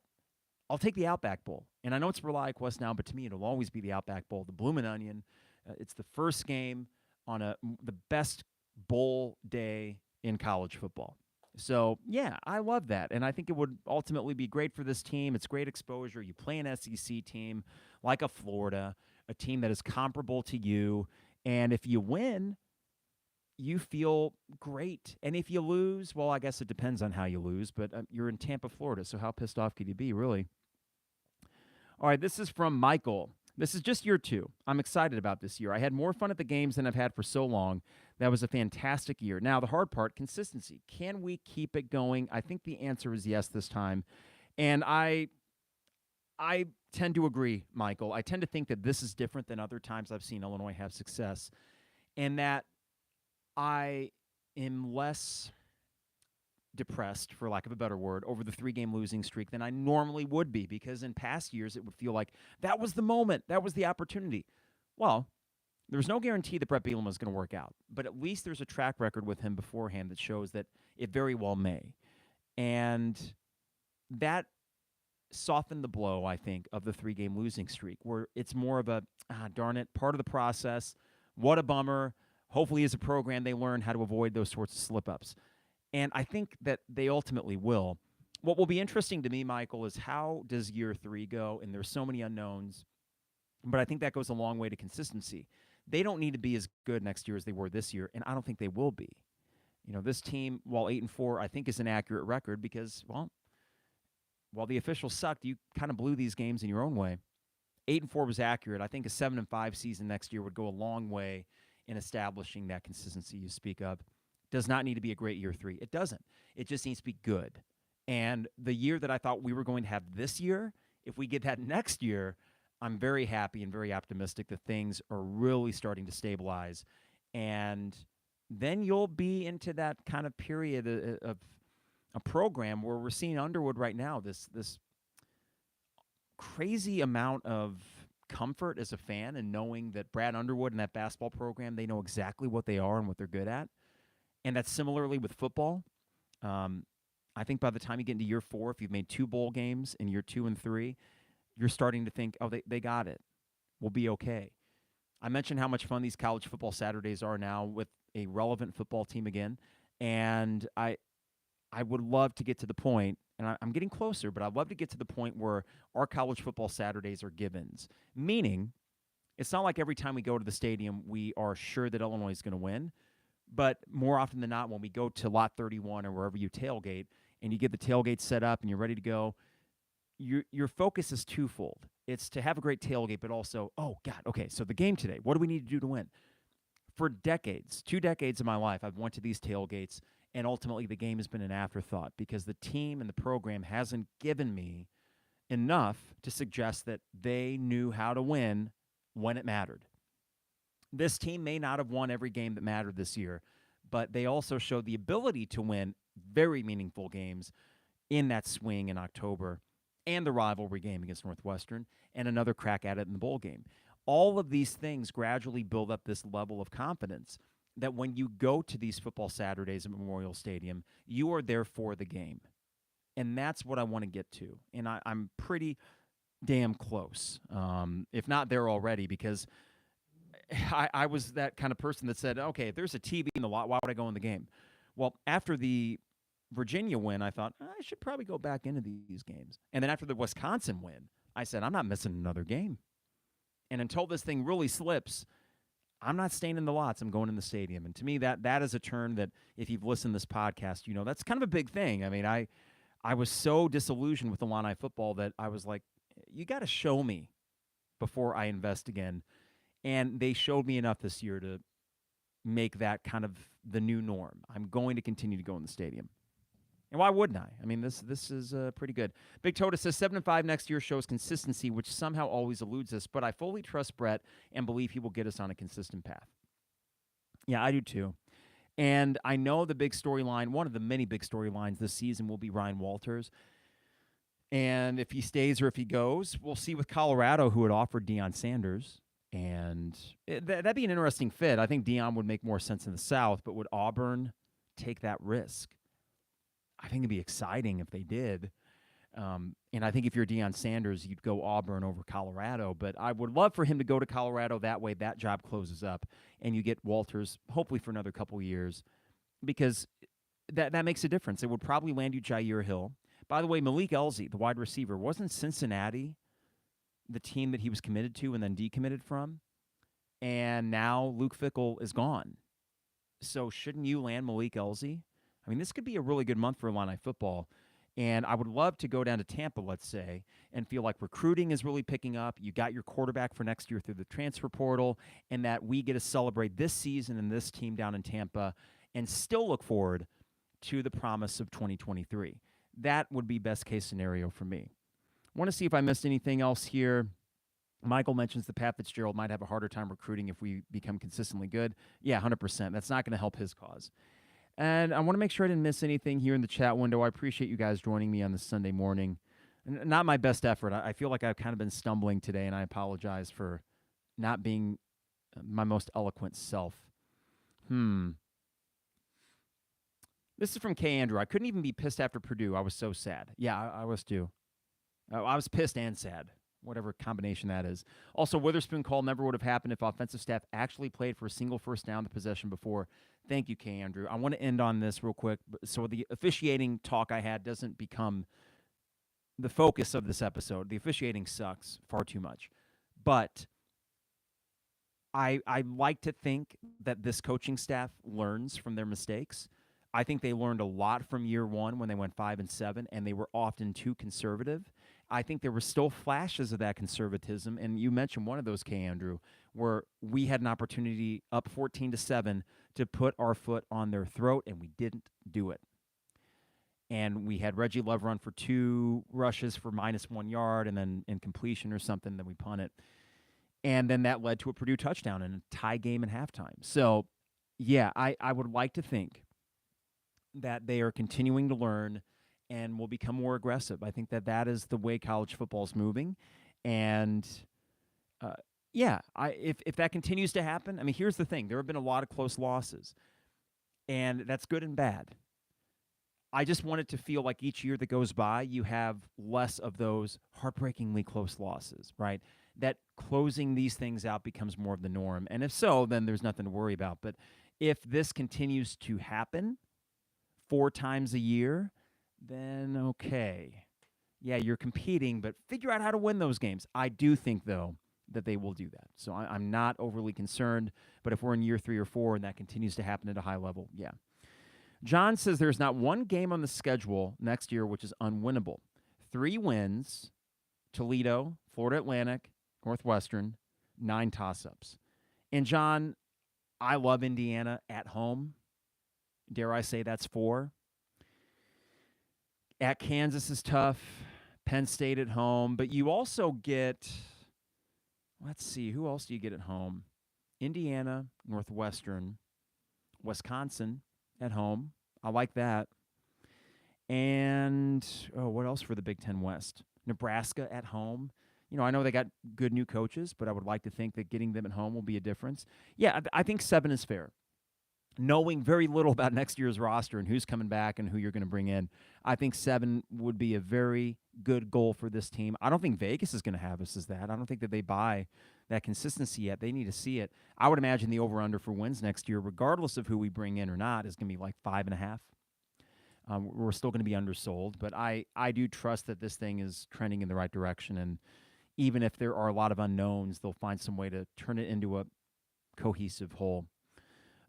I'll take the Outback Bowl. And I know it's ReliaQuest now, but to me, it'll always be the Outback Bowl, the Bloomin' Onion. It's the first game on the best bowl day in college football. So, yeah, I love that. And I think it would ultimately be great for this team. It's great exposure. You play an SEC team like a Florida, a team that is comparable to you. And if you win, you feel great. And if you lose, well, I guess it depends on how you lose. But you're in Tampa, Florida, so how pissed off could you be, really? All right, this is from Michael. This is just year 2. I'm excited about this year. I had more fun at the games than I've had for so long. That was a fantastic year. Now, the hard part, consistency. Can we keep it going? I think the answer is yes this time. And I tend to agree, Michael. I tend to think that this is different than other times I've seen Illinois have success, and that I am less depressed, for lack of a better word, over the 3-game losing streak than I normally would be, because in past years it would feel like that was the moment, that was the opportunity. Well, there's no guarantee that Bret Bielema is going to work out, but at least there's a track record with him beforehand that shows that it very well may. And that softened the blow, I think, of the 3-game losing streak, where it's more of a, darn it, part of the process. What a bummer. Hopefully as a program they learn how to avoid those sorts of slip-ups. And I think that they ultimately will. What will be interesting to me, Michael, is how does year 3 go? And there's so many unknowns, but I think that goes a long way to consistency. They don't need to be as good next year as they were this year, and I don't think they will be. This team, while 8-4, I think is an accurate record because, well, while the officials sucked, you kind of blew these games in your own way. 8-4 was accurate. I think a 7-5 season next year would go a long way in establishing that consistency you speak of. Does not need to be a great year 3. It doesn't. It just needs to be good. And the year that I thought we were going to have this year, if we get that next year, I'm very happy and very optimistic that things are really starting to stabilize. And then you'll be into that kind of period of a program where we're seeing Underwood right now, this crazy amount of comfort as a fan and knowing that Brad Underwood and that basketball program, they know exactly what they are and what they're good at. And that's similarly with football. I think by the time you get into year 4, if you've made 2 bowl games in year 2 and 3, you're starting to think, oh, they got it. We'll be okay. I mentioned how much fun these college football Saturdays are now with a relevant football team again. And I would love to get to the point, and I'm getting closer, but I'd love to get to the point where our college football Saturdays are givens. Meaning, it's not like every time we go to the stadium, we are sure that Illinois is going to win. But more often than not, when we go to Lot 31 or wherever you tailgate, and you get the tailgate set up and you're ready to go, your focus is twofold. It's to have a great tailgate, but also, oh, God, okay, so the game today, what do we need to do to win? For decades, 2 decades of my life, I've went to these tailgates, and ultimately the game has been an afterthought because the team and the program hasn't given me enough to suggest that they knew how to win when it mattered. This team may not have won every game that mattered this year, but they also showed the ability to win very meaningful games in that swing in October, and the rivalry game against Northwestern, and another crack at it in the bowl game. All of these things gradually build up this level of confidence that when you go to these football Saturdays at Memorial Stadium, you are there for the game. And that's what I want to get to. And I'm pretty damn close, if not there already, because I was that kind of person that said, okay, if there's a TV in the lot, why would I go in the game? Well, after the Virginia win, I thought, I should probably go back into these games. And then after the Wisconsin win, I said, I'm not missing another game. And until this thing really slips, I'm not staying in the lots. I'm going in the stadium. And to me, that is a turn that if you've listened to this podcast, you know, that's kind of a big thing. I mean, I was so disillusioned with Illini football that I was like, you got to show me before I invest again. And they showed me enough this year to make that kind of the new norm. I'm going to continue to go in the stadium. And why wouldn't I? I mean, this is pretty good. Big Tota says 7-5 next year shows consistency, which somehow always eludes us, but I fully trust Bret and believe he will get us on a consistent path. Yeah, I do too. And I know the big storyline, one of the many big storylines this season will be Ryan Walters. And if he stays or if he goes, we'll see with Colorado, who had offered Deion Sanders. And that'd be an interesting fit. I think Deion would make more sense in the South, but would Auburn take that risk? I think it'd be exciting if they did. And I think if you're Deion Sanders, you'd go Auburn over Colorado. But I would love for him to go to Colorado. That way that job closes up, and you get Walters hopefully for another couple years, because that makes a difference. It would probably land you Jair Hill. By the way, Malik Elzy, the wide receiver, wasn't Cincinnati the team that he was committed to and then decommitted from? And now Luke Fickell is gone. So shouldn't you land Malik Elzy? I mean, this could be a really good month for Illini football. And I would love to go down to Tampa, let's say, and feel like recruiting is really picking up. You got your quarterback for next year through the transfer portal, and that we get to celebrate this season and this team down in Tampa and still look forward to the promise of 2023. That would be best case scenario for me. I want to see if I missed anything else here. Michael mentions the Pat Fitzgerald might have a harder time recruiting if we become consistently good. Yeah, 100%. That's not going to help his cause. And I want to make sure I didn't miss anything here in the chat window. I appreciate you guys joining me on this Sunday morning. Not my best effort. I feel like I've kind of been stumbling today, and I apologize for not being my most eloquent self. This is from K. Andrew. I couldn't even be pissed after Purdue. I was so sad. Yeah, I was too. I was pissed and sad, whatever combination that is. Also, Witherspoon call never would have happened if offensive staff actually played for a single first down the possession before. Thank you, K. Andrew. I want to end on this real quick, so the officiating talk I had doesn't become the focus of this episode. The officiating sucks far too much. But I like to think that this coaching staff learns from their mistakes. I think they learned a lot from year one when they went 5-7, and they were often too conservative. I think there were still flashes of that conservatism, and you mentioned one of those, K. Andrew, where we had an opportunity up 14-7 to put our foot on their throat, and we didn't do it. And we had Reggie Love run for 2 rushes for -1 yard, and then incompletion or something, then we punt it. And then that led to a Purdue touchdown and a tie game in halftime. So, yeah, I would like to think that they are continuing to learn and will become more aggressive. I think that is the way college football is moving. And, if that continues to happen, I mean, here's the thing. There have been a lot of close losses, and that's good and bad. I just want it to feel like each year that goes by, you have less of those heartbreakingly close losses, right? That closing these things out becomes more of the norm. And if so, then there's nothing to worry about. But if this continues to happen 4 times a year, then okay. Yeah, you're competing, but figure out how to win those games. I do think, though, that they will do that. So I'm not overly concerned, but if we're in year 3 or 4 and that continues to happen at a high level, yeah. John says there's not one game on the schedule next year which is unwinnable. 3 wins, Toledo, Florida Atlantic, Northwestern, 9 toss-ups. And John, I love Indiana at home. Dare I say that's 4. At Kansas is tough. Penn State at home. But you also get, let's see, who else do you get at home? Indiana, Northwestern, Wisconsin at home. I like that. And what else for the Big Ten West? Nebraska at home. I know they got good new coaches, but I would like to think that getting them at home will be a difference. Yeah, I think 7 is fair. Knowing very little about next year's roster and who's coming back and who you're going to bring in, I think 7 would be a very good goal for this team. I don't think Vegas is going to have us as that. I don't think that they buy that consistency yet. They need to see it. I would imagine the over-under for wins next year, regardless of who we bring in or not, is going to be like 5.5. We're still going to be undersold, but I do trust that this thing is trending in the right direction. And even if there are a lot of unknowns, they'll find some way to turn it into a cohesive whole.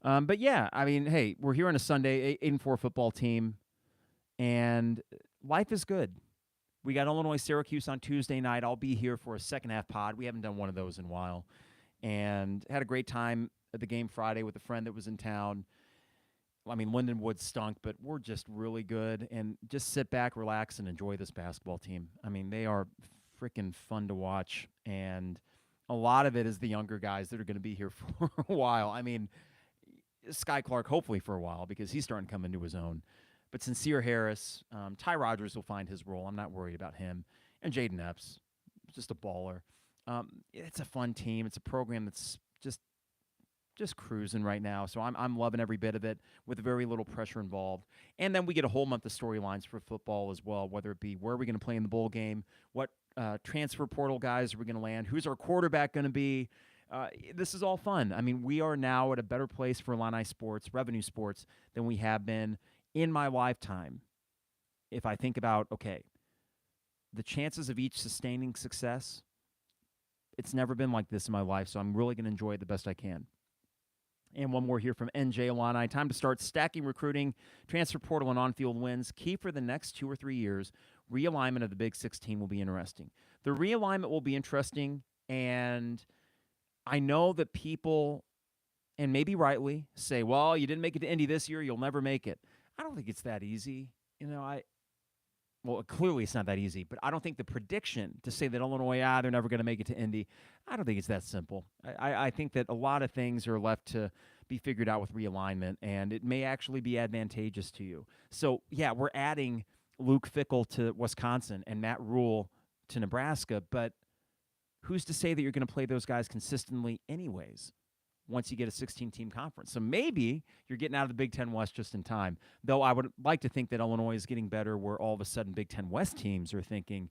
But yeah, I mean, hey, we're here on a Sunday, 8-4 football team, and life is good. We got Illinois-Syracuse on Tuesday night. I'll be here for a second-half pod. We haven't done one of those in a while. And had a great time at the game Friday with a friend that was in town. I mean, Lindenwood stunk, but we're just really good. And just sit back, relax, and enjoy this basketball team. I mean, they are freaking fun to watch. And a lot of it is the younger guys that are going to be here for a while. I mean, Sky Clark, hopefully for a while, because he's starting to come into his own. But Sincere Harris, Ty Rodgers will find his role. I'm not worried about him. And Jaden Epps, just a baller. It's a fun team. It's a program that's just cruising right now. So I'm loving every bit of it with very little pressure involved. And then we get a whole month of storylines for football as well, whether it be where are we going to play in the bowl game, what transfer portal guys are we going to land, who's our quarterback going to be. This is all fun. I mean, we are now at a better place for Illini sports, revenue sports, than we have been in my lifetime. If I think about, okay, the chances of each sustaining success, it's never been like this in my life, so I'm really going to enjoy it the best I can. And one more here from NJ Illini. Time to start stacking recruiting, transfer portal, and on-field wins. Key for the next 2 or 3 years, realignment of the Big 16 will be interesting. The realignment will be interesting, and I know that people, and maybe rightly, say, well, you didn't make it to Indy this year, you'll never make it. I don't think it's that easy. Well, clearly it's not that easy, but I don't think the prediction to say that Illinois, they're never going to make it to Indy, I don't think it's that simple. I think that a lot of things are left to be figured out with realignment, and it may actually be advantageous to you. So, yeah, we're adding Luke Fickell to Wisconsin and Matt Rule to Nebraska, but who's to say that you're going to play those guys consistently anyways once you get a 16-team conference? So maybe you're getting out of the Big Ten West just in time, though I would like to think that Illinois is getting better where all of a sudden Big Ten West teams are thinking,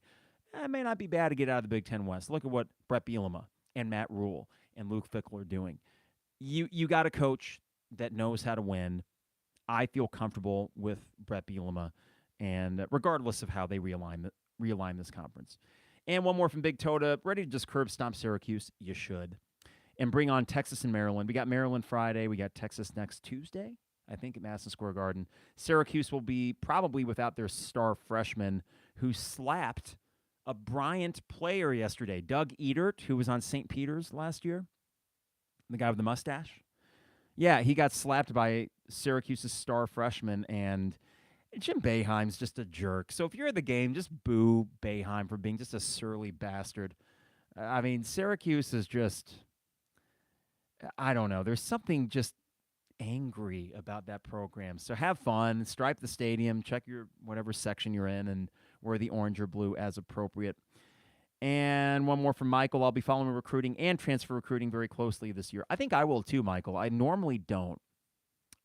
it may not be bad to get out of the Big Ten West. Look at what Bret Bielema and Matt Rule and Luke Fickell are doing. You got a coach that knows how to win. I feel comfortable with Bret Bielema, and regardless of how they realign this conference. And one more from Big Tota. Ready to just curb stomp Syracuse? You should. And bring on Texas and Maryland. We got Maryland Friday. We got Texas next Tuesday, I think, at Madison Square Garden. Syracuse will be probably without their star freshman who slapped a Bryant player yesterday, Doug Edert, who was on St. Peter's last year, the guy with the mustache. Yeah, he got slapped by Syracuse's star freshman, and Jim Boeheim's just a jerk. So if you're at the game, just boo Boeheim for being just a surly bastard. I mean, Syracuse is just, I don't know. There's something just angry about that program. So have fun, stripe the stadium, check your whatever section you're in, and wear the orange or blue as appropriate. And one more from Michael. I'll be following recruiting and transfer recruiting very closely this year. I think I will too, Michael. I normally don't.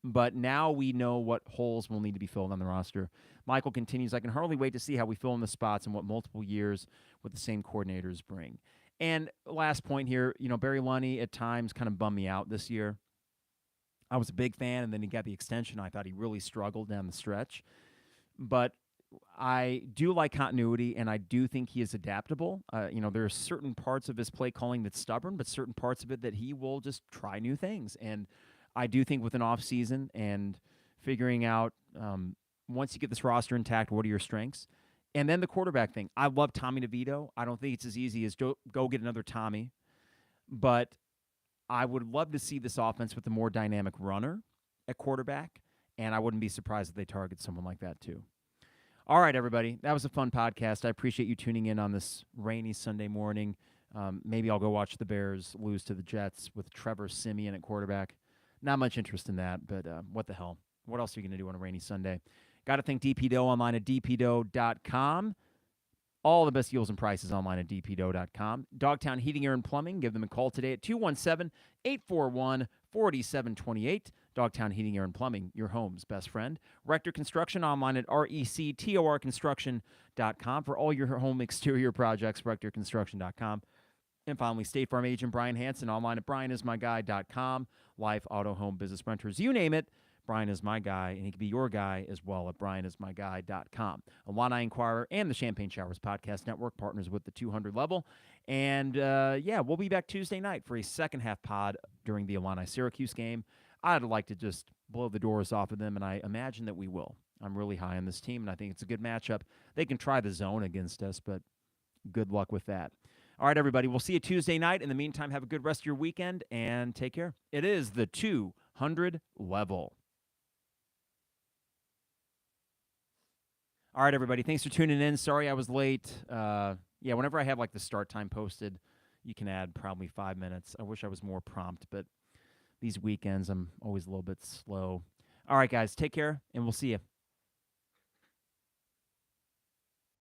But now we know what holes will need to be filled on the roster. Michael continues, I can hardly wait to see how we fill in the spots and what multiple years with the same coordinators bring. And last point here, Barry Lunny at times kind of bummed me out this year. I was a big fan, and then he got the extension. I thought he really struggled down the stretch. But I do like continuity, and I do think he is adaptable. There are certain parts of his play calling that's stubborn, but certain parts of it that he will just try new things. And I do think with an off season and figuring out once you get this roster intact, what are your strengths? And then the quarterback thing. I love Tommy DeVito. I don't think it's as easy as go get another Tommy. But I would love to see this offense with a more dynamic runner at quarterback, and I wouldn't be surprised if they target someone like that too. All right, everybody. That was a fun podcast. I appreciate you tuning in on this rainy Sunday morning. Maybe I'll go watch the Bears lose to the Jets with Trevor Siemian at quarterback. Not much interest in that, but what the hell? What else are you going to do on a rainy Sunday? Got to thank DPDO online at dpdo.com. All the best deals and prices online at dpdo.com. Dogtown Heating, Air, and Plumbing. Give them a call today at 217-841-4728. Dogtown Heating, Air, and Plumbing, your home's best friend. Rector Construction online at rectorconstruction.com for all your home exterior projects, rectorconstruction.com. And finally, State Farm agent Brian Hansen online at brianismyguy.com. Life, auto, home, business, renters, you name it. Brian is my guy, and he can be your guy as well at brianismyguy.com. Illini Inquirer and the Champagne Showers Podcast Network partners with the 200 level. And, we'll be back Tuesday night for a second-half pod during the Illini-Syracuse game. I'd like to just blow the doors off of them, and I imagine that we will. I'm really high on this team, and I think it's a good matchup. They can try the zone against us, but good luck with that. All right, everybody, we'll see you Tuesday night. In the meantime, have a good rest of your weekend, and take care. It is the 200 level. All right, everybody, thanks for tuning in. Sorry I was late. Whenever I have, the start time posted, you can add probably 5 minutes. I wish I was more prompt, but these weekends I'm always a little bit slow. All right, guys, take care, and we'll see you.